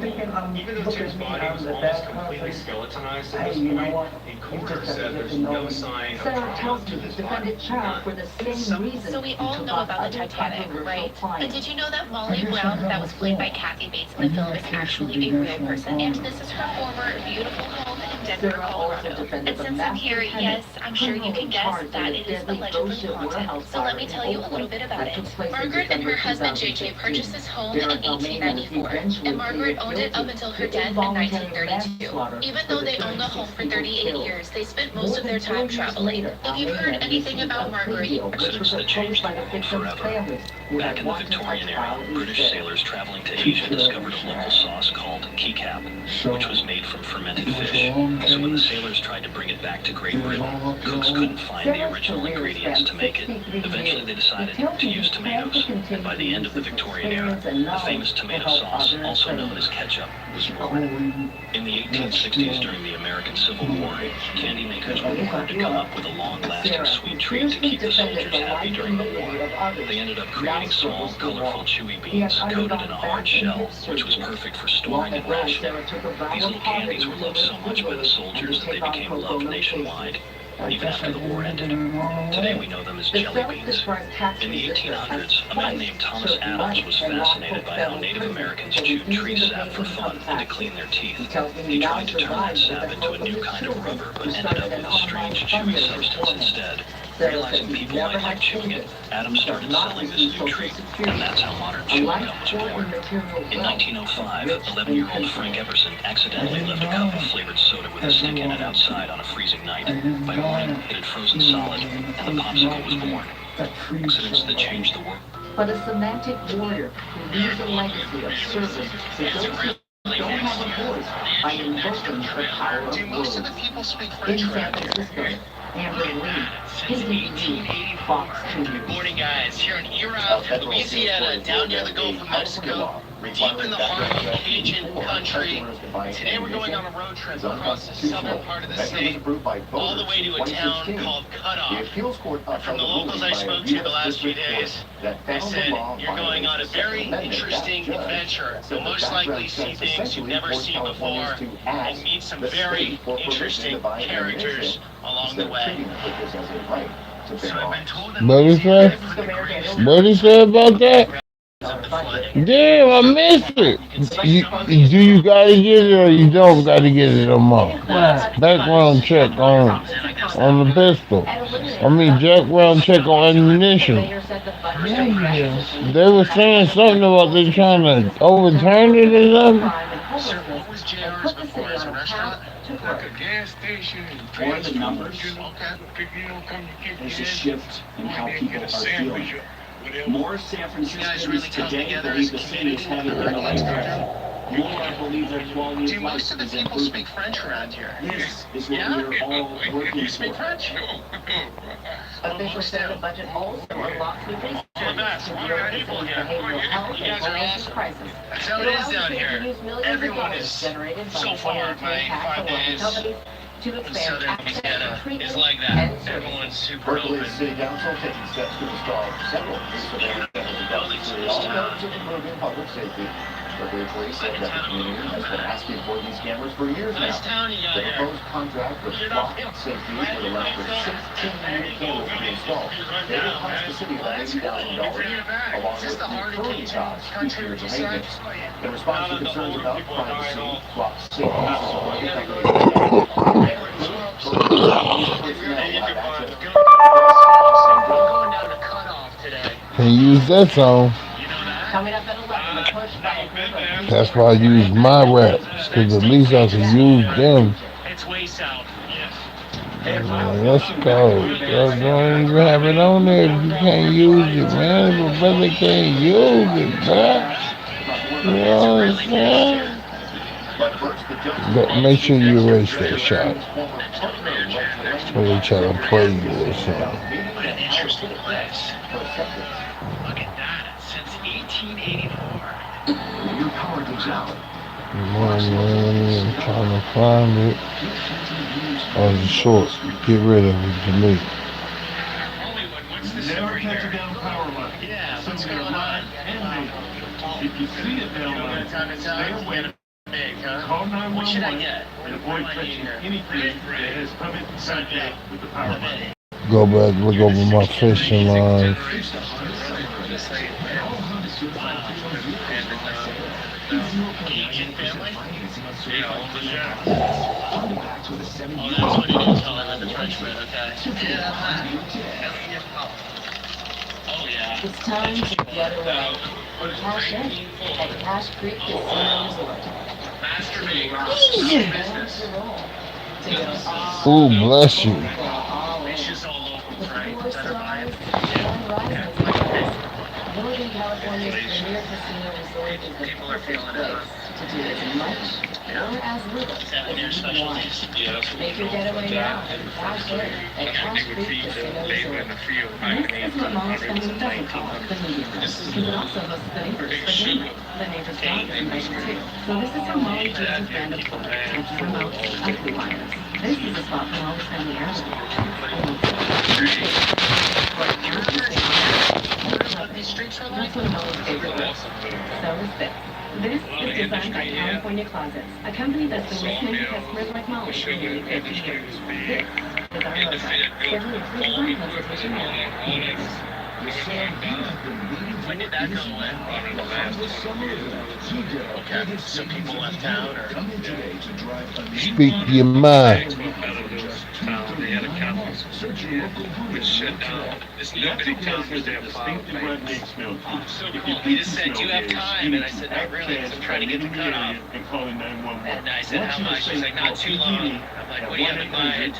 Even though Tim's body was almost completely skeletonized at this point, the coroner said there's no sign of trauma to this body. So we all know about the Titanic, right? But did you know that Molly Brown, that was played by Kathy Bates in the film, is actually a real person? And this is her former beautiful home in Denver, Colorado. And since I'm here, yes, I'm sure you can guess that it is allegedly haunted. So let me tell you a little bit about it. Margaret and her husband JJ purchased this home in 1894, and Margaret owned it up until her death in 1932. Even though they owned the home for 38 years, they spent most of their time traveling. If you've heard anything about Margaret, Accidents that changed the world forever. Back in the Victorian era, British sailors traveling to Asia discovered a local sauce called keycap, which was made from fermented fish. So when the sailors tried to bring it back to Great Britain, cooks couldn't find the original ingredients to make it. Eventually they decided to use tomatoes, and by the end of the Victorian era, the famous tomato sauce, also known as ketchup, was born. In the 1860s, during the American Civil War, candy makers were ordered to come up with a long-lasting sweet treat to keep the soldiers happy during the war. They ended up creating small, colorful, chewy beans coated in a hard shell, which was perfect for storing and rationing. These little candies were loved so much by the soldiers that they became loved nationwide, even after the war ended. Today we know them as jelly beans. In the 1800s, a man named Thomas Adams was fascinated by how Native Americans chewed tree sap for fun and to clean their teeth. He tried to turn that sap into a new kind of rubber, but ended up with a strange, chewy substance instead. Realizing people might like chewing it, Adams started selling this new treat, and that's how modern chewing gum was born. In 1905, 11-year-old Frank Everson accidentally left a cup of flavored soda with a stick in it outside on a freezing night. By morning, it had frozen solid, and the popsicle was born. Accidents that changed the world. But a semantic warrior who leaves a legacy of service to those who don't have a voice by invoking the power of words. In San Francisco, Amber Lee, KTVU, Fox 2 News. Good morning, guys. Here in Era, Louisiana, down near the Gulf of Mexico, deep in the heart of Cajun country. Today we're going on a road trip across the southern part of the state, all the way to a town called Cutoff. And from the locals I spoke to the last few days, they said, you're going on a very interesting adventure. You'll most likely see things you've never seen before and meet some very interesting characters along the way. What he say? What he say about that? Damn, I missed it. Do you gotta get it or you don't gotta get it no more? Background check on the pistol. I mean, background check on ammunition. They were saying something about they trying to overturn it or something. Sir, what was JR's before as a restaurant? Like a gas station. One of the numbers There's is a shift in how people are feeling. More San Franciscans today believe the city is headed in the right direction. More believe their quality Do of life most of the is people improving. speak French around here? This is what we're all working You speak for. French? Officials say the budget holds there were lots of research All the best. to What deal are with people the here? behavioral health You and guys are financial awesome. crisis. That's how it It'll is also down take here. use millions of Everyone dollars is, generated by so the far, financial my tax 5 on wealthy days companies to in expand southern access to Louisiana treatment is like that. and service. Everyone's super Berkeley open. City Council taking steps to install several police surveillance cameras across the city, all to improve public safety. February 27th, the community has been asking for these cameras for years now. The proposed contract with Flock Safety would allow for 16 new cameras to be installed. They would cost the city about $80,000, along with recurring costs each year for maintenance. In response to concerns about privacy, Flock Safety says the company Can't use that song. Coming up at 11, the push That's why I use my raps, because at least I can use them. It's way south. Yes. Let's go. Don't even have it on there if you can't use it, man. If a brother can't use it, bruh. You know what I'm saying? But make sure you erase that shot. Or they try to play you or something. What an interesting place. Look at that. Since 1884. Come on, man. I'm trying to find it. Oh, it's short. Get rid of it, delete. Never catch a down power line. Yeah, what's going on? If you see it down line, stay away. Call 911 What should I get? and avoid touching anything that has come in contact with the power line. Go back, look over my fishing line. Cajun family? Yeah, all the chef. Oh, that's what you do tell them at the French bread, okay? Oh, yeah. It's time to get away. And cash in at Cash Creek Casino Resort. Ooh, bless you. Northern California's premier casino resort is the perfect place to do as much or as little as you want. Make your getaway now and cash in at Cash Creek Casino Resort. This is what Molly's family doesn't call the media room, because it also hosts the neighbors for dinner. The neighbors' dogs are invited too. So this is how Molly does her band of fun, with remotes, ugly wires. This is a spot for Molly's family heirloom. That's one of Molly's favorite books. So is this. This is designed by California Closets, a company that's been listening to customers like Molly for nearly 50 years. This is our logo. Schedule a free design consultation now. When did that go away? Okay, so people left town or? Speak your mind. They had a capital which shut down. This nobody town was there filed. So cool. He just said, do you have time? And I said, not really, because I'm trying to get the cut off. And I said, how much? He's like, not too long. I'm like, what do you have in mind?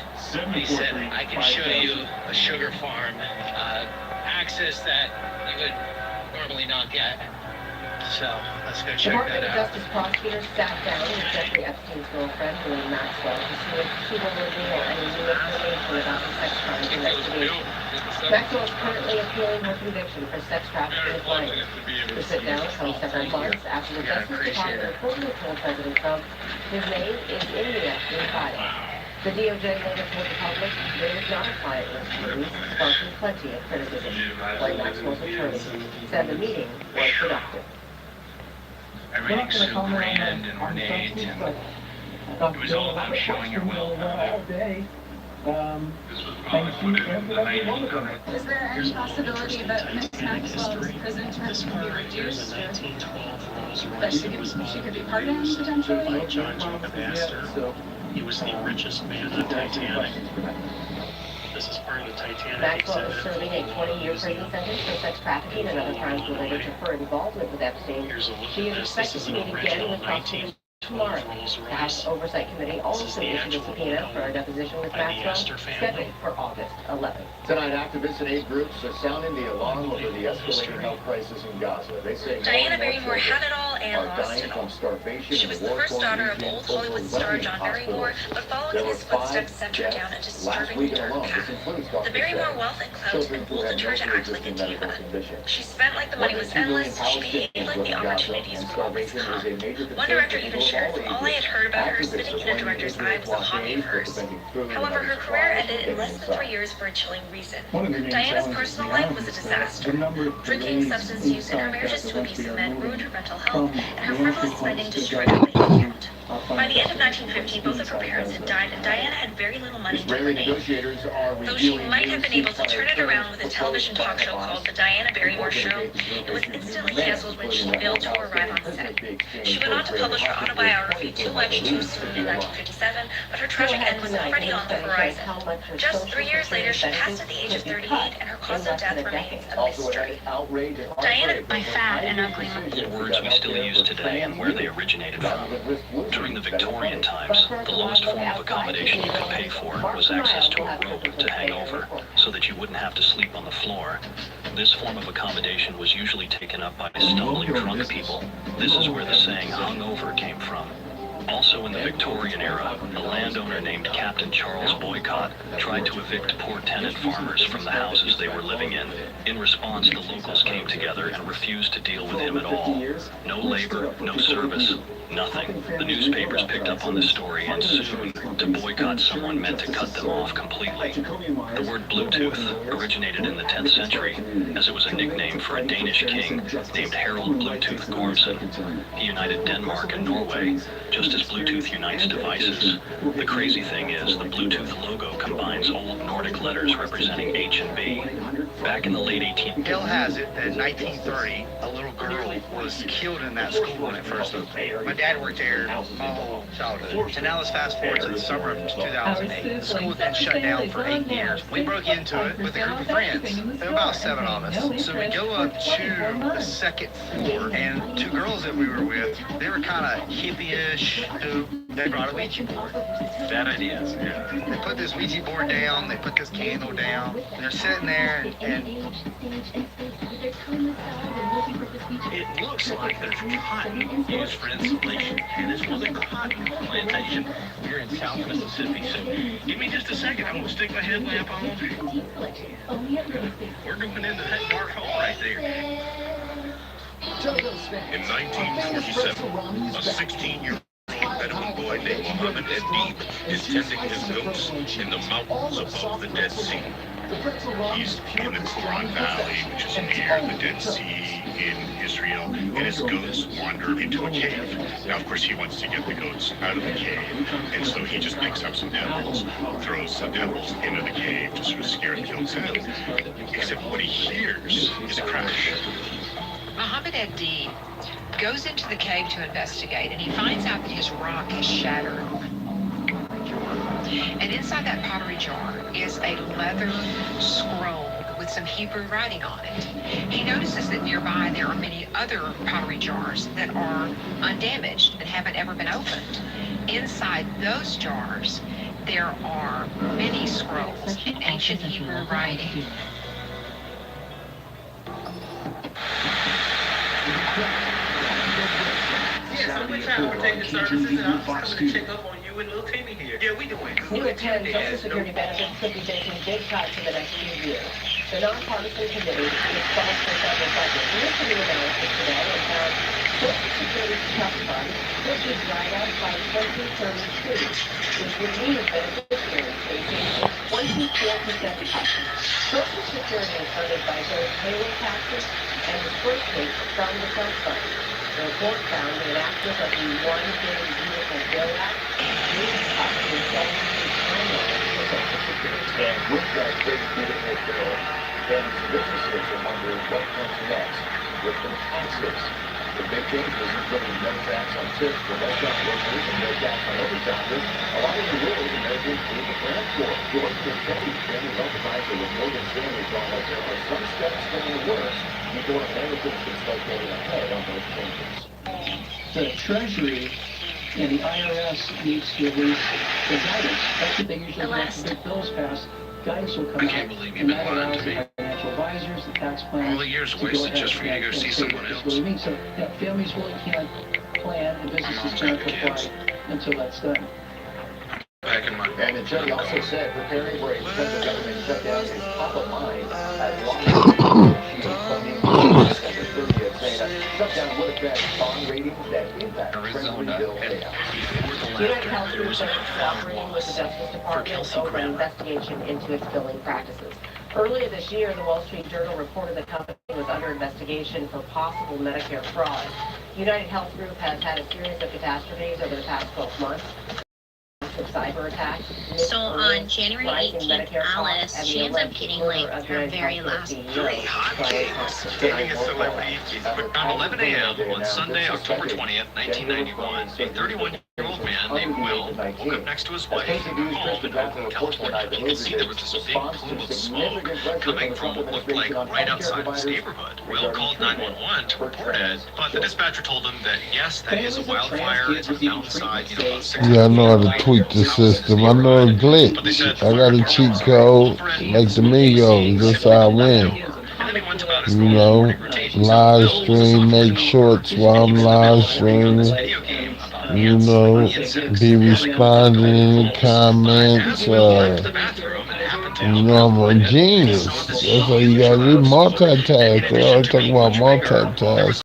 He said, I can show you a sugar farm, access that you would normally not get. So let's go check that out. Department of Justice prosecutors sat down with Jeffrey Epstein's girlfriend, Ghislaine Maxwell, to see if she will reveal any new information about the sex crimes investigation. Maxwell is currently appealing her conviction for sex trafficking with minors. The sit-down comes several months after the Justice Department reportedly told President Trump his name is in the Epstein file. The DOJ later told the public there is not a quiet list meeting, sparking plenty of criticism. White Maxwell's attorney said the meeting was productive. Everything's so grand and ornate, and it was all about showing your will. Is there any possibility that Ms. Maxwell's prison term can be reduced, or that she could be pardoned potentially? John Jacob Astor. He was the richest man on Titanic. This is part of the Titanic Maxwell is exhibit. serving a 20-year prison sentence for sex trafficking and other crimes related to her involvement with Epstein. She is expected to meet again with prosecutors tomorrow. The House Oversight Committee also issued a subpoena for a deposition with Maxwell, scheduled for August 11th. Tonight, activists and aid groups are sounding the alarm over the escalating health crisis in Gaza. They say Diana Barrymore had it all and are lost dying it all. from starvation. She was the first daughter of old Hollywood star John Barrymore, but followed in his footsteps sent her down a disturbingly dark path. The Barrymore wealth and clout emboldened her to act like a diva. She spent like the money was endless, she behaved like the opportunities would always come. One director even shared, all I had heard about her sitting in a director's eye was a hobby of hers. However, her career ended in less than 3 years for a chilling reason. Diana's personal life was a disaster. Drinking, substance use, and her marriages to abusive men ruined her mental health, and her frivolous spending destroyed her bank account. By the end of 1950, both of her parents had died, and Diana had very little money to her name. Though she might have been able to turn it around with a television talk show called The Diana Barrymore Show, it was instantly canceled when she failed to arrive on set. She went on to publish her autobiography, Too Much, Too Soon, in 1957, but her tragic end was already on the horizon. Just 3 years later, she passed at the age of 38, and her cause of death remains a mystery. Diana, by fat and ugly. Words we still use today and where they originated from. During the Victorian times, the lowest form of accommodation you could pay for was access to a rope to hang over, so that you wouldn't have to sleep on the floor. This form of accommodation was usually taken up by stumbling drunk people. This is where the saying hung over came from. Also in the Victorian era, a landowner named Captain Charles Boycott tried to evict poor tenant farmers from the houses they were living in. In response, the locals came together and refused to deal with him at all. No labor, no service, nothing. The newspapers picked up on the story, and soon, to boycott someone meant to cut them off completely. The word Bluetooth originated in the 10th century, as it was a nickname for a Danish king named Harald Bluetooth Gormson. He united Denmark and Norway, just as Bluetooth unites devices. The crazy thing is, the Bluetooth logo combines old Nordic letters representing H and B. Back in the late 18th... Tale has it that in 1930, a little girl was killed in that school when it first opened. My dad worked there my whole childhood. And now let's fast forward to the summer of 2008. The school had been shut down for 8 years. We broke into it with a group of friends. There were about 7 of us. So we go up to the second floor, and 2 girls that we were with, they were kind of hippie-ish. They brought a Ouija board. Bad ideas, yeah. They put this Ouija board down, they put this candle down, and they're sitting there and it looks like there's cotton used for insulation, and this was a cotton plantation here in South Mississippi. So give me just a second, I'm gonna stick my headlamp on. We're going into that dark hole right there. In 1947, a 16-year-old Bedouin boy named Muhammad Adib is tending his goats in the mountains above the Dead Sea. He's in the Quran Valley, which is near the Dead Sea in Israel, and his goats wander into a cave. Now, of course, he wants to get the goats out of the cave, and so he just picks up some pebbles, throws some pebbles into the cave to sort of scare the goats out. Except what he hears is a crash. Muhammad Adib goes into the cave to investigate, and he finds out that his rock is shattered. And inside that pottery jar is a leather scroll with some Hebrew writing on it. He notices that nearby there are many other pottery jars that are undamaged and haven't ever been opened. Inside those jars, there are many scrolls in ancient Hebrew writing. Yeah, so we're trying to protect the services, and I'm just coming to check up on you and little Timmy here. Yeah, we doing good. New attend Social Security benefits could be facing big cuts in the next few years. The nonpartisan committee responds to federal budget needs to do analysis today and found Social Security's trust fund could be dried up by 2032, which would leave beneficiaries facing a 24% cut. Social Security is funded by both payroll taxes and disbursements from the trust fund. The report found the enactment of the One Big Beautiful Bill Act leads up to a 7-year timeline for Social Security. And with that big beautiful bill, then businesses are wondering what comes next with the taxes. The big changes including no tax on tips for restaurant workers and no tax on overtime. A lot of the rules Americans need to plan for. George Conchetti, family wealth advisor with Morgan Stanley, told us there are some steps in the works before Americans can start getting ahead on those changes. The Treasury and the IRS needs to release the guidance. That's what they usually do after big bills pass. Guidance will come out. I can't believe you've been lying to me. Financial advisors, the tax planners. All the years wasted just for you to go see someone else. What do you mean? So families really can't plan, and businesses can't comply until that's done. And the judge also said preparing for a federal government shutdown is top of mind as long as she is funding the 30th, saying a shutdown would affect bond ratings that impact Treasury bill payouts. United Health Group is cooperating with the Justice Department over an investigation into its billing practices. Earlier this year, the Wall Street Journal reported the company was under investigation for possible Medicare fraud. United Health Group has had a series of catastrophes over the past 12 months. Cyber attacks. So on January 18th, Alice, she ends up getting like her very last Three hot gigs dating a celebrity is around 11 a.m. on Sunday, October 20th, 1991. A 31-year-old man named Will woke up next to his wife in her home in Oakland, California. He could see there was this big plume of smoke coming from what looked like right outside of his neighborhood. Will called 911 to report it, but the dispatcher told him that yes, that is a wildfire. It's on a mountainside, about 6 Yeah, I know how to tweak the system. I know a glitch. I got a cheat code like the Migos. That's how I win. You know, live stream, make shorts while I'm live streaming. You know, be responding in the comments. You know, I'm a genius. That's how you gotta do multitask. They always talk about multitask.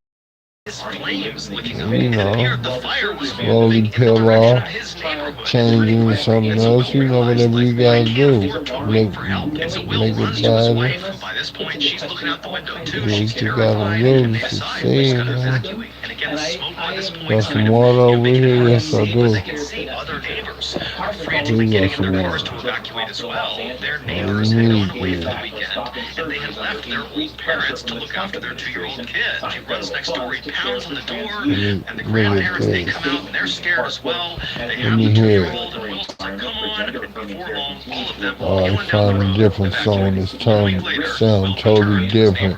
You know, slowly peel off, change into something else. You know, whatever you gotta do, make it better. Do what you gotta do to succeed, man. Got some water over here? Yes, I do. We got some water. All you need is. And they had left their old parents to look after their 2-year-old kid. She runs next door, he pounds on the door, and the grandparents, they come out, and they're scared as well. They have the 2-year-old, and Will's like, come on, and before long, all of them I found a different song. This tone sound totally different,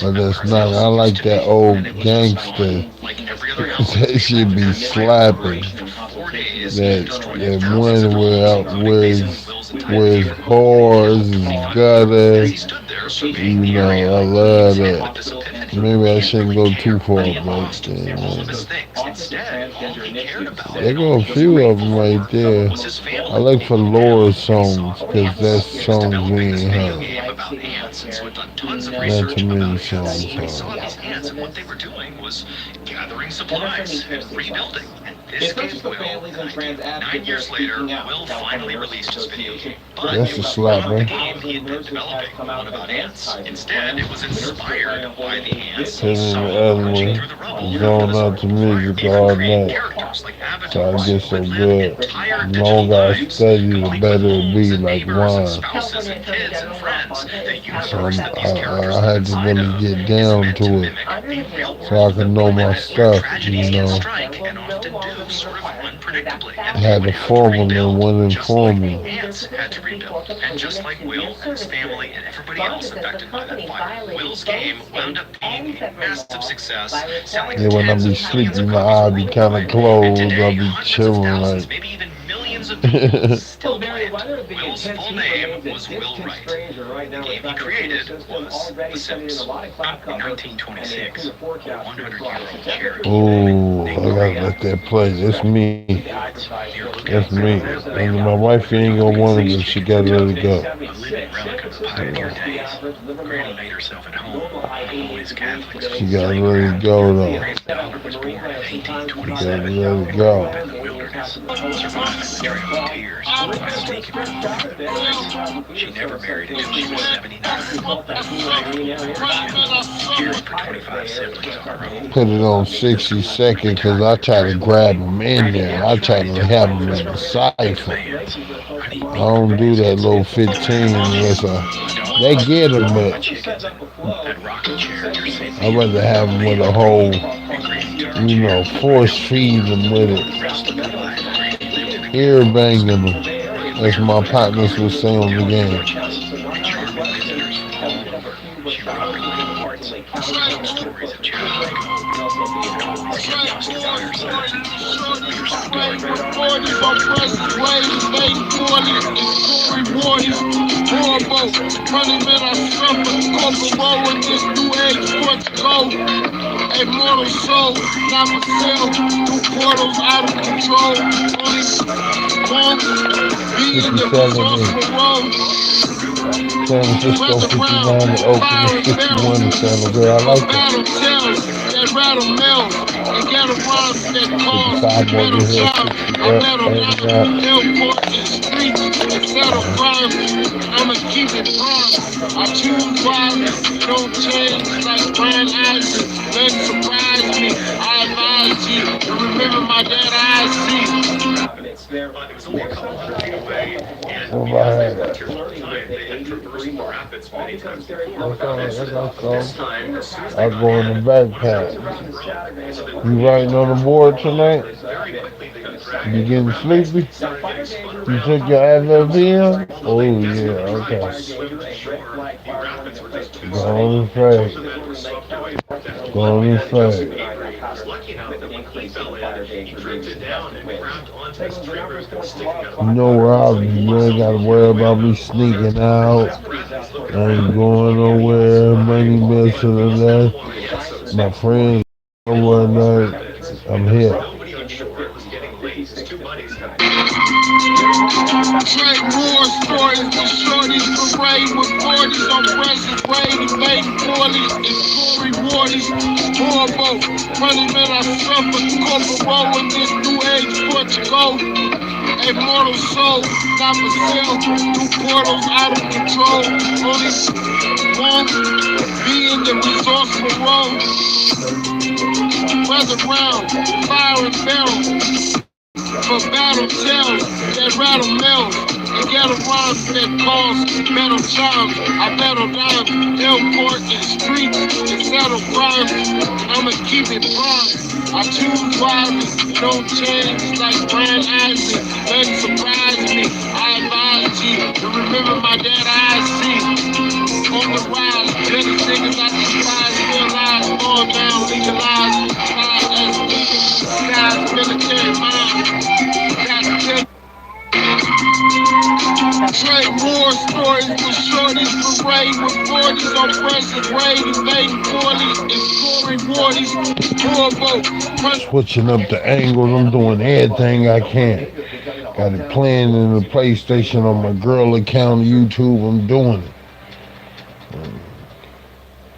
but that's not. I like that old gangster. That should be slapping. That one where his whores, his gutter. You know, I love that. Maybe I shouldn't go too far, but there go a few of them right there. I like for Laura's songs, because that's songs we ain't heard. Not too many songs gathering supplies and rebuilding. And this gave Will an idea. 9 years later, Will finally released his video game. But that's a slapper. The game he had been developing, one about ants. Instead, it was inspired by the ants he saw marching through the rubble. Going out to music all night. So I get so good. The longer I study, the better it be, like wine. So I had to really get down to it so I can know my stuff, you know. I had a formula, one informant. Ants had to rebuild, and just like Will and his family and everybody else affected by that fire, Will's game wound up being a massive success, selling Yeah, when I be sleeping, my eye be kind of closed, I be chilling like. Maybe even millions of people still play it. Will's full name was Will Wright. The game he created was The Sims. In 1926, a 100-year-old character. Oh, I gotta let that play. That's me. That's me. And my wife ain't gonna want it, but she gotta let it go. A living relic of the pioneer days. Granny made herself at home. Always Catholic. She gotta let it go, though. Albert was born in 1827. She gotta let it go. In the wilderness, surviving the trail of tears by sneaking her. She never married until she was 79. Caring for 25 siblings on her own. Put it on 60 seconds because I try to grab them in there. I try to have them in the cipher. I don't do that little 15 unless they get them, but I'd rather have them with a whole, you know, force feed them with it. Ear banging them, as my partners would say on the game. Immortal soul, not myself, two portals out of control. Only be in the road. San Francisco 59 to Oakland 61 to San Jose. I like that. 55 more to here, 60 I'ma keep it prime. I choose violence, don't change like Brian Ives. Let's surprise. surprise me. I advise you to remember my dad I see. But it was only a couple hundred feet away, and What because about they've that? worked here for a long time, they had traversed the rapids many times before. That's all right. This That's time, as soon as they I'll got go in in, the there was a backpack. bridge broke, so they You couldn't writing on the board tonight? very quickly they got dragged You getting around banks, sleepy? started getting spun You around. took your FFP? Oh yeah, Tried to okay. swim to the shore. The rapids were just too Go strong. on and Most of the fast. men were swept away. At Go one on and man, Joseph fast. Avery, was lucky enough that when he fell in, he drifted down and grabbed onto his trailer that was sticking out of the You know where I'll be. You ain't gotta worry about me sneaking out. I ain't going nowhere. Money missing and that. My friends one night. I'm here. Nobody on shore was getting late. His two buddies had Trade war stories with shorties, parade with 40s on presses, raid, invading 40s, and Tory Wardies. Horrible, punishment I suffer, corporal in this new age Portugal. A mortal soul, not for sale, through portals out of control. Only won't be in the resourceful role. Weather round, fire and barrel. For battle tells that rattle mills and ghetto rhymes that cause metal charms. I battle down airport and streets and settle crimes. I'ma keep it bronze. I choose wisely, don't change like Brian Isley. Nothing surprise me. I advise you to remember my dad I see. On the rise, many niggas I despise, realize, going down, legalize, slide as guys, military mind. Trade war stories with shorties, parade with 40s on presses, raid, invading 40s, and Tory Wardies, horrible. Switching up the angles. I'm doing everything I can. Got it playing in the PlayStation on my girl account, YouTube. I'm doing it.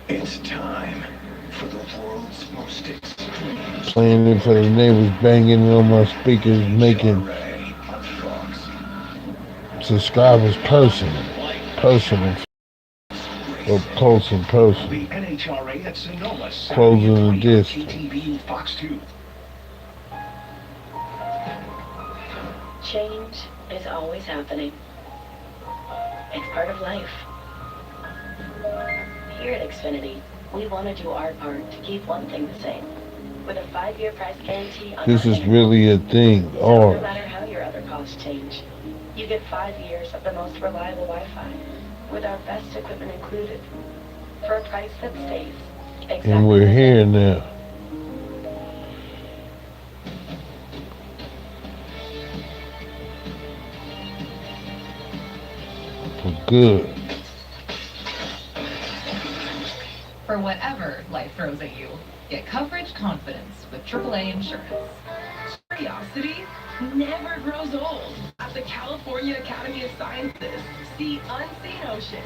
It's time for the world's most extreme. Playing it for the neighbors, banging it on my speakers, making subscribers personal, up close and personal. The NHRA at Sonoma, Closing the distance. KTV Fox 2. Change is always happening. It's part of life. Here at Xfinity, we want to do our part to keep one thing the same. With a 5-year price guarantee on This our is internet. really a thing. So no Oh, matter how your other costs change, you get 5 years of the most reliable Wi-Fi with our best equipment included for a price that stays exactly and we're the same. here now. For good. For whatever life throws at you, get coverage confidence with AAA Insurance. Curiosity never grows old. At the California Academy of Sciences, see unseen oceans.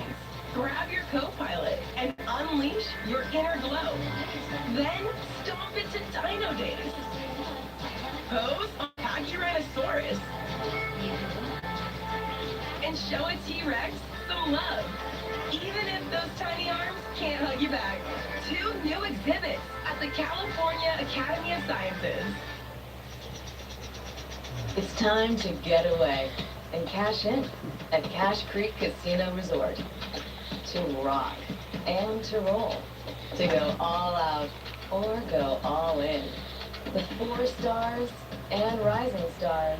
Grab your co-pilot and unleash your inner glow. Then stomp into Dino Days. Pose on Pachyrhinosaurus. And show a T-Rex some love. Even if those tiny arms can't hug you back. 2 new exhibits at the California Academy of Sciences. It's time to get away and cash in at Cash Creek Casino Resort. To rock and to roll. To go all out or go all in. With 4 stars and rising stars,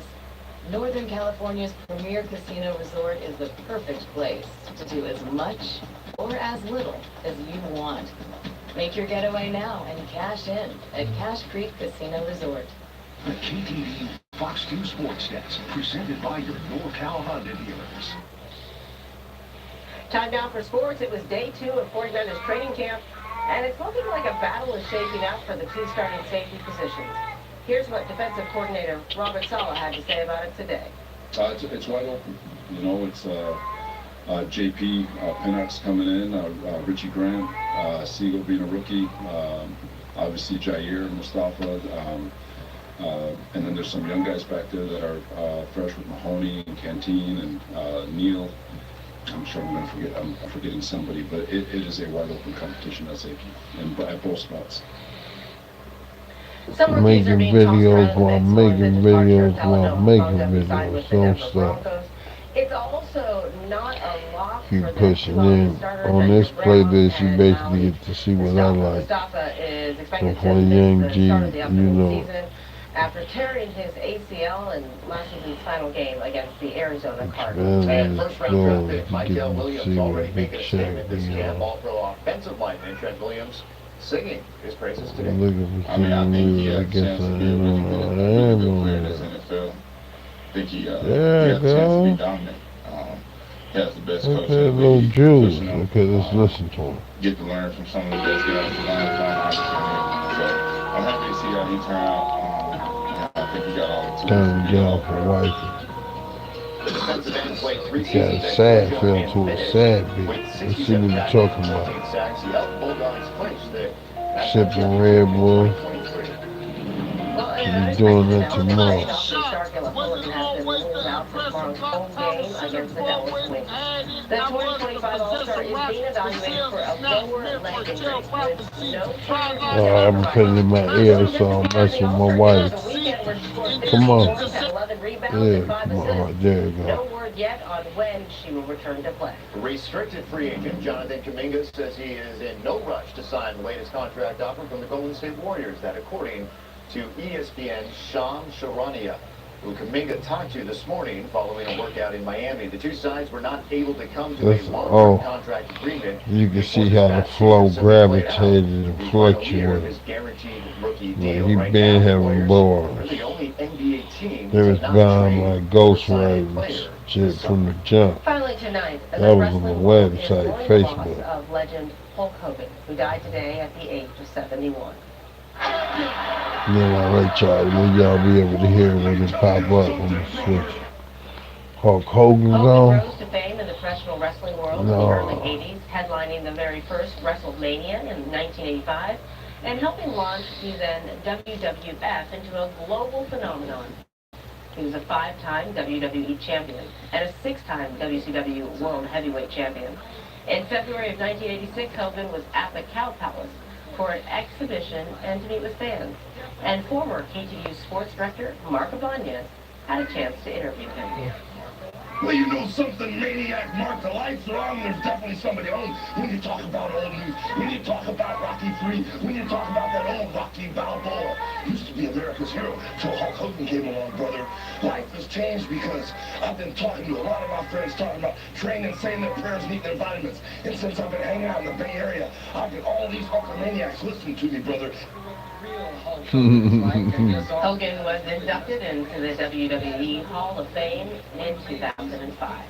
Northern California's premier casino resort is the perfect place to do as much or as little as you want. Make your getaway now and cash in at Cash Creek Casino Resort. The KTV Fox 2 Sports Desk, presented by your NorCal Honda dealers. Time now for sports. It was day 2 of 49ers training camp, and it's looking like a battle is shaping up for the 2 starting safety positions. Here's what defensive coordinator Robert Saleh had to say about it today. It's wide open. You know, it's JP Pennock's coming in, Richie Grant, Siegel being a rookie, obviously Jair, Mustafa, and then there's some young guys back there that are fresh with Mahoney and Canteen and Neal. I'm sure I'm forgetting somebody, but it is a wide open competition at safety and at both spots. Some rookies are Making being tossed videos around the while mix for the making departure of videos while Talanoa making Hufanga, who signed videos. with the Don't Denver stop. Broncos. It's also not a lock Keep for the pushing two obvious in. starters, On Edgar this Brown playlist, you and basically Maui get to see what I Mustafa. like. Mustafa is So expected to for miss Young the G, start of the you upcoming know, season after tearing his ACL in last season's final game against the Arizona Cardinals. And expand first his round draft flow. pick You get Michael to Williams see already what Big making a Shaq statement this be camp. on. All pro offensive lineman Trent Williams singing his praises today. Looking for I mean, I some think he music. has I a guess chance I to be a ain't really on good, all. a I really am good on player in here. this NFL. I think he There has you a chance to be go. dominant. He has the best Look coach at in the little league, Jules. pushing him. Okay, let's listen to him. Get to learn from some of the best guys, find opportunities. So I'm happy to see how he turned out. I think he got all the tools Time to to be get an off all her pro. wifey. The defensive end played 3 Got seasons a at sad Georgia feel and to a finished sad beat. with Let's see 67 what you're tackles talking and about. 14 sacks. He helped Bulldogs clinch the national Sipping championship Red in Bull. 2023. Well, Should in be unexpected doing that development, tomorrow. Shane Dawson Sharkilla Pelican has been ruled out for tomorrow's home game against the Dallas Wings. The 2025 All-Star is being evaluated for a lower leg injury with no further details I'm putting provided. it in my ear so I'll mess with my wife. Come on. Yeah, come on. All right, there you No go. word yet on when she will return to play. Restricted free agent Jonathan Kuminga says he is in no rush to sign the latest contract offer from the Golden State Warriors. That according to ESPN's Sham Charania, who Kuminga talked to this morning following a workout in Miami. The two sides were not able to come to a long-term contract agreement. You can see how the flow gravitated and fluctuated. Like he been having bars. They was buying like ghost riders shit from the jump. Finally tonight, That the was on the wrestling world is website, mourning the loss Facebook. of legend Hulk Hogan, who died today at the age of 71. Then I let y'all be able to hear when it pop up on the switch. Hulk Hogan Hogan gone? rose to fame in the professional wrestling world in the No. early 80s, headlining the very first WrestleMania in 1985, and helping launch the then WWF into a global phenomenon. He was a 5-time WWE champion and a 6-time WCW World Heavyweight Champion. In February of 1986, Hogan was at the Cow Palace for an exhibition and to meet with fans. And former KTU sports director Mark Ibanez had a chance to interview him. Well, you know something, Maniac, Mark, the lights are on, there's definitely somebody on. When you talk about old news, when you talk about Rocky III, when you talk about that old Rocky Balboa, used to be America's hero till Hulk Hogan came along, brother. Life has changed because I've been talking to a lot of my friends talking about training, saying their prayers, and eating their vitamins. And since I've been hanging out in the Bay Area, I've got all these Hulkamaniacs listening to me, brother. Hogan was inducted into the WWE Hall of Fame in 2005.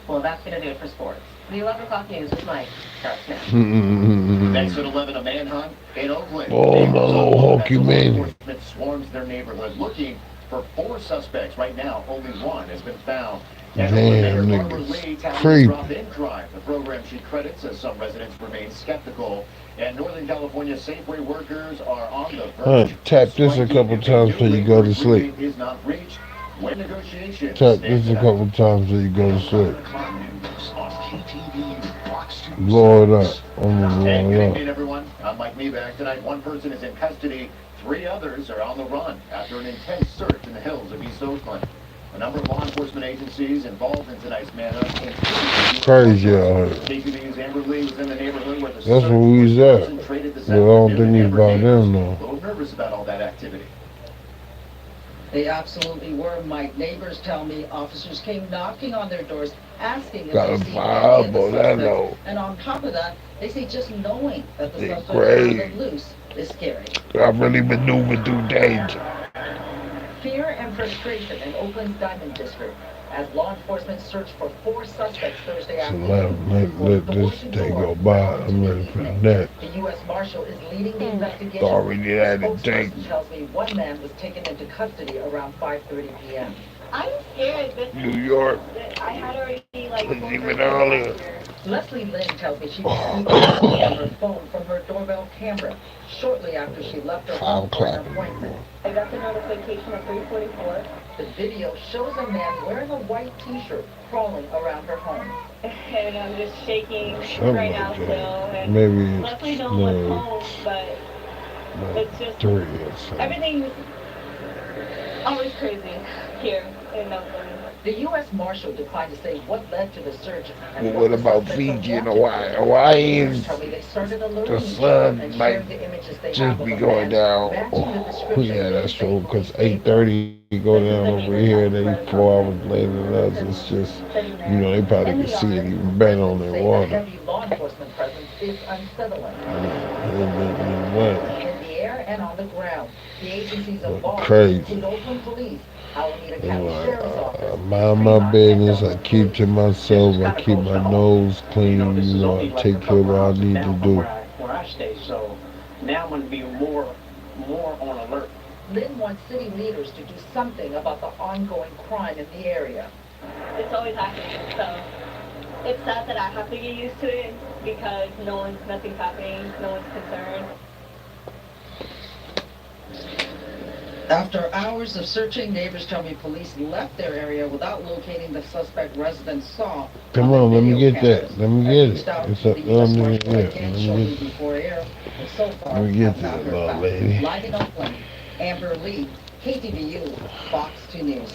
Well, that's going to do it for sports. The 11 o'clock news with Mike starts now. Next at 11, a manhunt in Oakland. Oh, my little hokey man. Enforcement swarms their neighborhood looking for 4 suspects. Right now, only 1 has been found. Damn, niggas creepy. The program she credits as some residents remain skeptical. And Northern California Safeway workers are on the verge. Tap this a couple times before you go to sleep. Is not reached when negotiations. Tap this a couple times before you go to sleep. Blow it up. I'm gonna Hey, blow good it evening, up. everyone. I'm Mike Meback. Tonight, 1 person is in custody. 3 others are on the run after an intense search in the hills of East Oakland. A number of law enforcement agencies involved in tonight's manhunt. Crazy out here. KTVU's Amber Lee was in the neighborhood where the That's where we was at. But I don't think we about them a though. little nervous about all that activity. They absolutely were, Mike. Neighbors tell me officers came knocking on their doors, asking if Got they a see any vibe of the on that suspects. note. And on top of that, they say just knowing that the They suspects are on crazy. the loose is scary. I really maneuvered through danger. Fear and frustration in Oakland's Diamond District as law enforcement searched for 4 suspects Thursday So afternoon. let this day go by. I'm ready for the next. The U.S. Marshal is leading the investigation. Already had it take. Spokesperson tells me 1 man was taken into custody around 5:30 p.m. I'm scared, but New York. I had already Even earlier. Leslie Lynn tells me she received a call on her phone from her doorbell camera shortly after she left her home for an appointment. I got the notification at 3:44. The video shows a man wearing a white t-shirt crawling around her home. And I'm just shaking Something right now like still. that. And Maybe luckily it's no one's no. home, but It's just 3 or something. everything's always crazy here in Oakland. The U.S. Marshal declined to say what led to the surge. But what about Fiji and Hawaii? Hawaiians, the sun might just be going down. Oh, yeah, that's true. Because 8:30 go down over here, and they 4 hours later than us. It's just, they probably can see it even better on their water. Law enforcement presence is unsettling. What? In the air and on the ground. The agencies involved Crazy. include Oakland Police, Alameda County Sheriff's Office. I mind my business. I keep to myself. I keep my nose clean. I take care of what I need to do. Where I stay, so now I'm going to be more on alert. Lynn wants city leaders to do something about the ongoing crime in the area. It's always happening, so it's sad that I have to get used to it because nothing's happening, no one's concerned. After hours of searching, neighbors tell me police left their area without locating the suspect residents saw. Come on, let me get that. Let me get it. It's up on the Let me get that, little lady. Live in Oakland, Amber Lee, KTVU, Fox 2 News.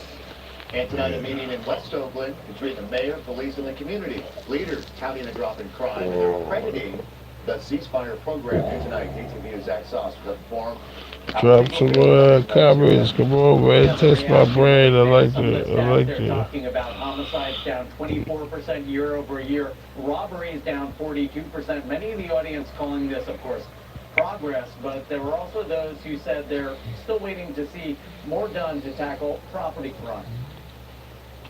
And tonight, a meeting in West Oakland between the mayor, police, and the community. Leaders touting the drop in crime, and they're crediting the ceasefire program here tonight. KTVU's Zach Sauce was at the forum. Drop some comments. Come over and test my brain. I like They're talking about homicides down 24% year over year, robberies down 42%. Many of the audience calling this, of course, progress, but there were also those who said they're still waiting to see more done to tackle property crime.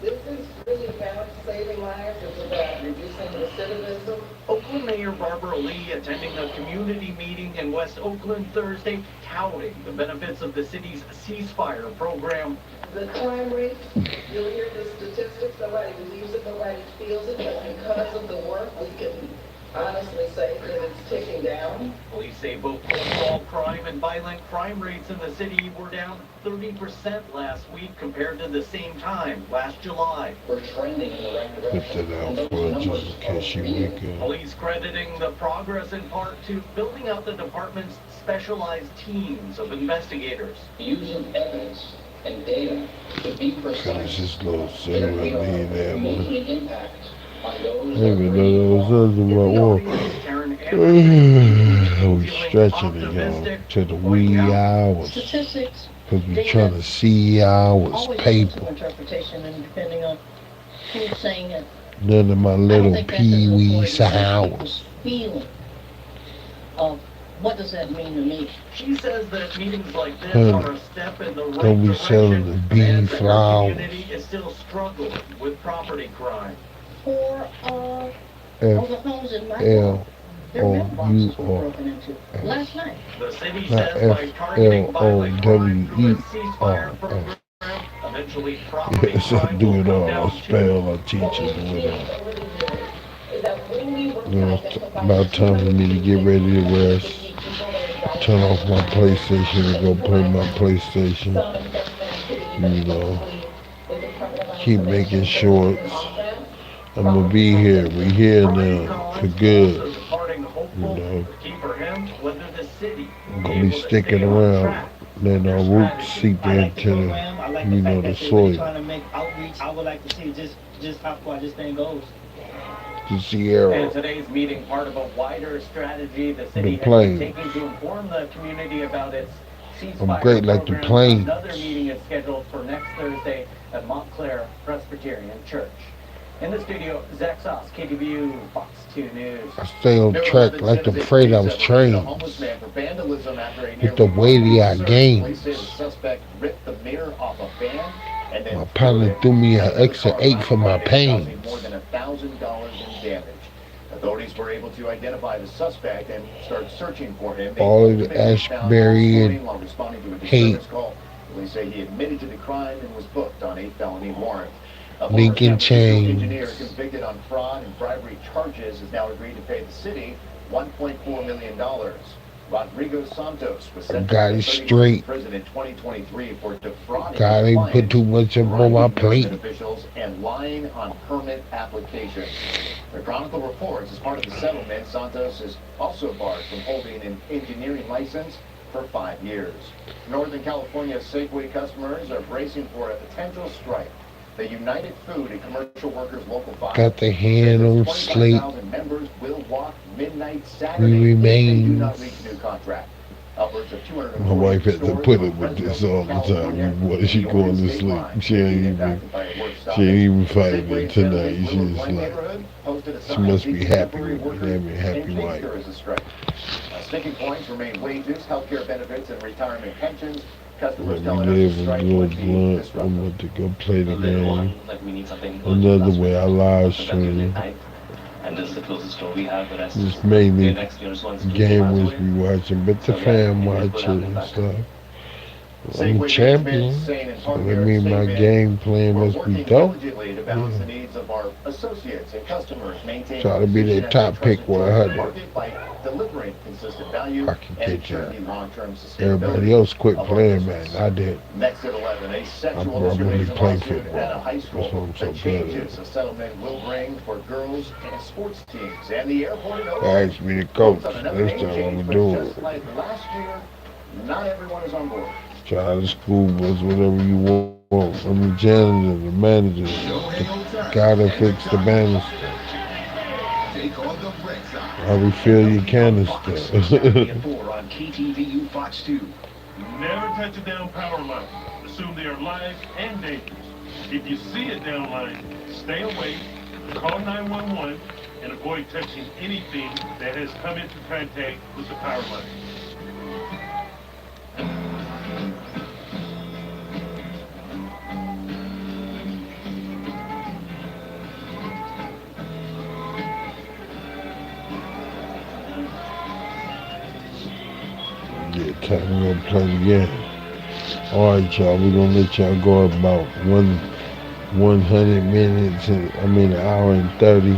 This is really about saving lives. It's about reducing recidivism. Oakland Mayor Barbara Lee attending a community meeting in West Oakland Thursday, touting the benefits of the city's ceasefire program. The crime rate, you'll hear the statistics, nobody believes it, nobody feels it, but because of the work, we can honestly say that it's ticking down. Police say both overall crime and violent crime rates in the city were down 30% last week compared to the same time last July. We're trending in the right direction. Put that out for her just in case you weekend. Police crediting the progress in part to building out the department's specialized teams of investigators. Using evidence and data to be precise. Finish this little segment in there, man. Making impact on those. Maybe those others in my wall. I was stretching it, to the wee hours. Statistics. Because we're trying to see hours, paper. Interpretation and depending on who's saying it. None of my little pee-wee hours. Feeling of what does that mean to me? She says that meetings like this are a step in the right Don't be direction. selling the bee flowers. The community is still struggling with property crime. For the homes in my home, their mailboxes were broken into last night. The city says by targeting violent crime through a ceasefire program, eventually property Yes, I crime do will it come all. I down spell, I teach it, do it all. It's about time for me to get ready to rest. Turn off my PlayStation and go play my PlayStation. Keep making shorts. I'm gonna be here. We here now for good. I'm gonna be sticking around, letting our roots seep into the soil. Trying to make outreach. I would like to see just how far this thing goes. The Sierra. And today's meeting, part of a wider strategy the city has plane. been taking to inform the community about its ceasefire I'm great like the program. plane. Another meeting is scheduled for next Thursday at Montclair Presbyterian Church. In the studio, Zach Sauce, KTVU, Fox 2 News. I stay on track like the freight I was trained. With the weighty I gained. My pilot threw me an extra 8 for my pains. More than $1,000 in damage. Authorities were able to identify the suspect and start searching for him. All of the Ashbury and hate. Police say he admitted to the crime and was booked on a felony warrant. Lincoln chains. Engineer convicted on fraud and bribery charges has now agreed to pay the city $1.4 million. Rodrigo Santos was sentenced Got it straight. prison in 2023 for defrauding God ain't put too much up on my plate. officials and lying on permit applications. The Chronicle reports as part of the settlement, Santos is also barred from holding an engineering license, for 5 years. Northern California Safeway customers are bracing for a potential strike. The United Food and Commercial Workers Local 5 Got the hand on sleep. 25,000 members will walk midnight We Saturday if they do remain. not reach a new contract. Upwards of 240 My wife had to stores put in up with this Fresno, all the California, time. What is she New York, going and to state sleep? lines She will be ain't impacted by a work even stoppage. fighting Safeway it tonight. Center's She's Little like, Glen neighborhood posted a she sign must be seeking happy temporary with me. workers Having a happy in case wife. there is a strike. Sticking points remain wages, healthcare benefits, and retirement pensions. Customers Let telling me us the live a strike little would be blunt. disruptive. I'm about to go play the Little game. one, like we need something Another way I live stream. night, and this is the closest store we have. The rest is It's mainly the next nearest one's 2 gamers miles away. be watching, but the So, yeah, fam it is watch good it having and back. stuff. I'm a Safeway champion, management saying in so part that here, means my statement, game plan we're must be working dope. diligently to balance the Yeah. needs of our associates and customers, maintain Try our to be position their as a top pick trusted with choice in the 100. market by delivering consistent value I can and get ensuring that. the long-term Everybody sustainability else quit of our playing, man. business. I did. Next at 11, a I sexual probably discrimination play lawsuit at a football. high That's what school. I'm so The good changes at. a settlement will bring for girls and sports teams and the airport in They Oakland. asked me to coach. Votes on another Next name time change, I'm but doing just it. like last year, not everyone is on board. Try the school bus, whatever you want. I'm the janitor, the manager, the guy that fixed the banister. Take on the Red Sox. I refill your canister. Saturday at 4 on KTVU Fox 2. Never touch a down power line. Assume they are live and dangerous. If you see a down line, stay away, call 911, and avoid touching anything that has come into contact with the power line. Yeah, time to go play the game. Alright, y'all, we're gonna let y'all go about 100 minutes, an hour and 30.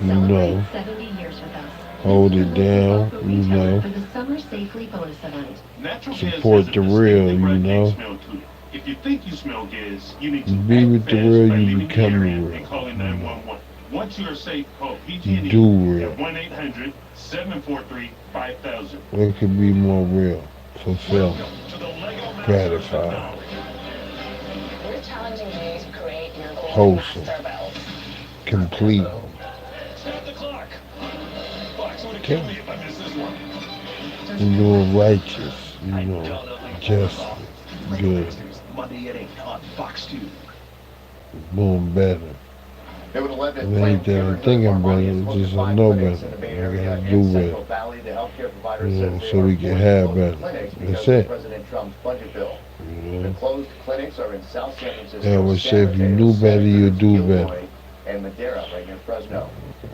You know, 70 years with us. hold it down, you know. For the Summer Safely bonus event. Natural gas Support has a the real, distinctly you redneck know. smell to it. If you think you smell gas, you need to Be act with the fast real, by you leaving the become the area real. and calling 911. Once you are safe, call You PG&E do real. at 1-800-743-5000. What could be more real? Fulfilling, gratifying, We're challenging you to create your golden wholesome, master bells. complete. Stop the clock. Fox would have killed me if I missed this one. You know, righteous, you know, just, good, Monday at 8 on Fox 2. boom, better. It would have It ain't that I think I'm better, it's just I know better. I gotta do better. You know, so we can have better. That's it. President Trump's budget bill. You The know, closed clinics are in South San Francisco. I would say San if you Mateo, knew better, Santa you'd do Cruz, better. Gilroy, and Madera, right near Fresno.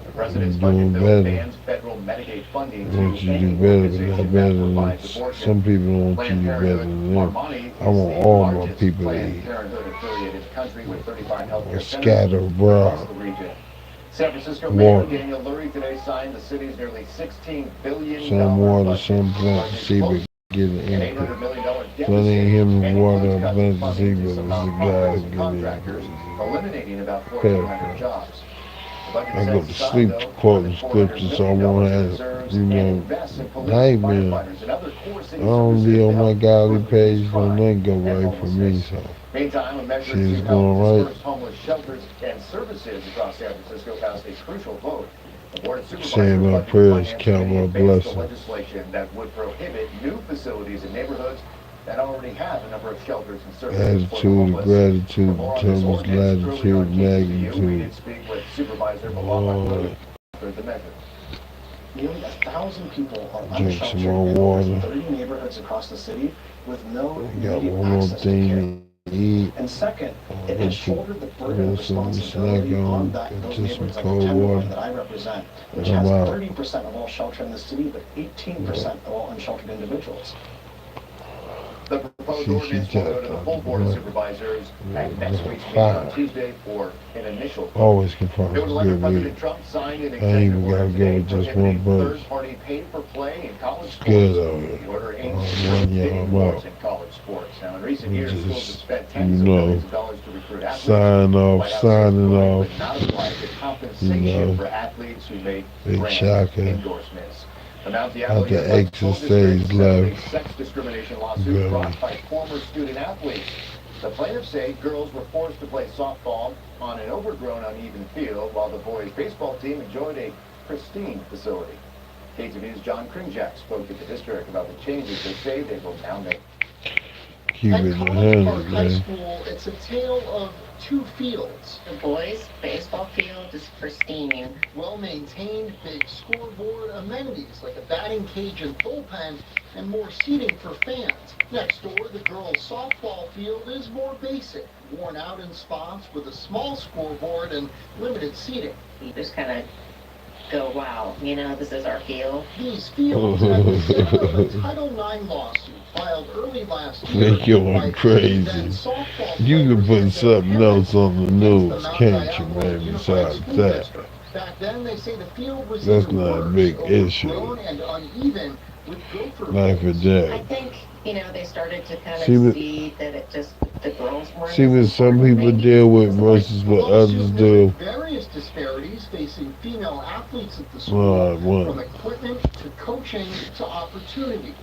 The I'm president's doing budget bill better. bans federal Medicaid funding I want to you to do any better, but organization not that better than provides abortion. some people don't want you to Planned do better Parenthood than them. Armani I want is the all my largest people to Planned eat. Parenthood affiliated country with 35 I healthcare centers scatter across abroad. the region. San Francisco Mayor Water. Daniel Lurie today signed the city's nearly $16 billion Some water, budget. some plant to see if Budget it get an an input. $800 million deficit, So it ain't him and in water, includes cuts plant in to see funding if to it some was the guy nonprofits who and get contractors, input. eliminating about Fair 1,400 play. jobs. The budget I go sets to aside, sleep though, quoting $400 scriptures, so I million won't in have, reserves you and know, invests in police, nightmare. firefighters, and other core I city don't services be to on my help godly further page, reduce don't crime nothing go and right for me, homelessness. so Meantime, a measure shit's to help going right. disperse homeless shelters and services across San Francisco passed a crucial vote. The Board of Supervisors Saying my Budget and prayers, Finance count Committee my advanced the blessings. legislation that would prohibit new facilities in neighborhoods that already have a number of shelters and services for the Attitude, homeless. gratitude, For more on this determines ordinance, earlier on latitude, KTVU, we magnitude. did speak with Supervisor Malala Lord, Rose for the measure. Nearly 1,000 people are drink some unsheltered more in over water. 30 neighborhoods across the city with no We got immediate one more access to care. thing to eat. And second, I'll it go has to shouldered the burden of get some snack responsibility on on, those get just some neighborhoods like the cold Tenderloin water, that I represent, which and I'm has out. 30% of all shelter in the city, but 18% of all unsheltered individuals. The proposed She ordinance will go to the full Board of right. Supervisors at next week's meeting on Fine. Tuesday for an initial vote. Always can find It would a let good President week. Trump sign an I ain't executive even order gotta go today with just prohibiting one verse. third-party pay-for-play in college It's sports. good out here. The order aims One to curb year bidding I'm wars out. in college sports. Now, in recent We years, schools have just, spent you tens of know, millions of dollars to recruit athletes. sign off, White House signing ruling off, would not apply to you compensation know, for athletes who make big brand SHAKA. endorsements. The Mount After Diablo Unified School exit District stage settled a left. sex discrimination lawsuit Really. brought by former student athletes. The plaintiffs say girls were forced to play softball on an overgrown, uneven field, while the boys' baseball team enjoyed a pristine facility. KTV's John Kringjack spoke at the district about the changes they say they will now make. Keep it At College Park 100, High man. School, it's a tale of two fields. The boys' baseball field is pristine. Well-maintained, big scoreboard, amenities like a batting cage and bullpen, and more seating for fans. Next door, the girls' softball field is more basic, worn out in spots with a small scoreboard and limited seating. You just kind of go, wow, you know, this is our field. These fields have the center of a Title IX lawsuit filed early last year. Think you're crazy. You can put something else on the news, can't you, man, besides that? Back then, they say the field was That's not a big issue. and uneven with gopher Like for I that. think, you know, they started to kind See of what- see that it just, the girls weren't. See what some people deal with versus what others do. Various disparities facing female athletes at the Well, school, what? from equipment to coaching to opportunities.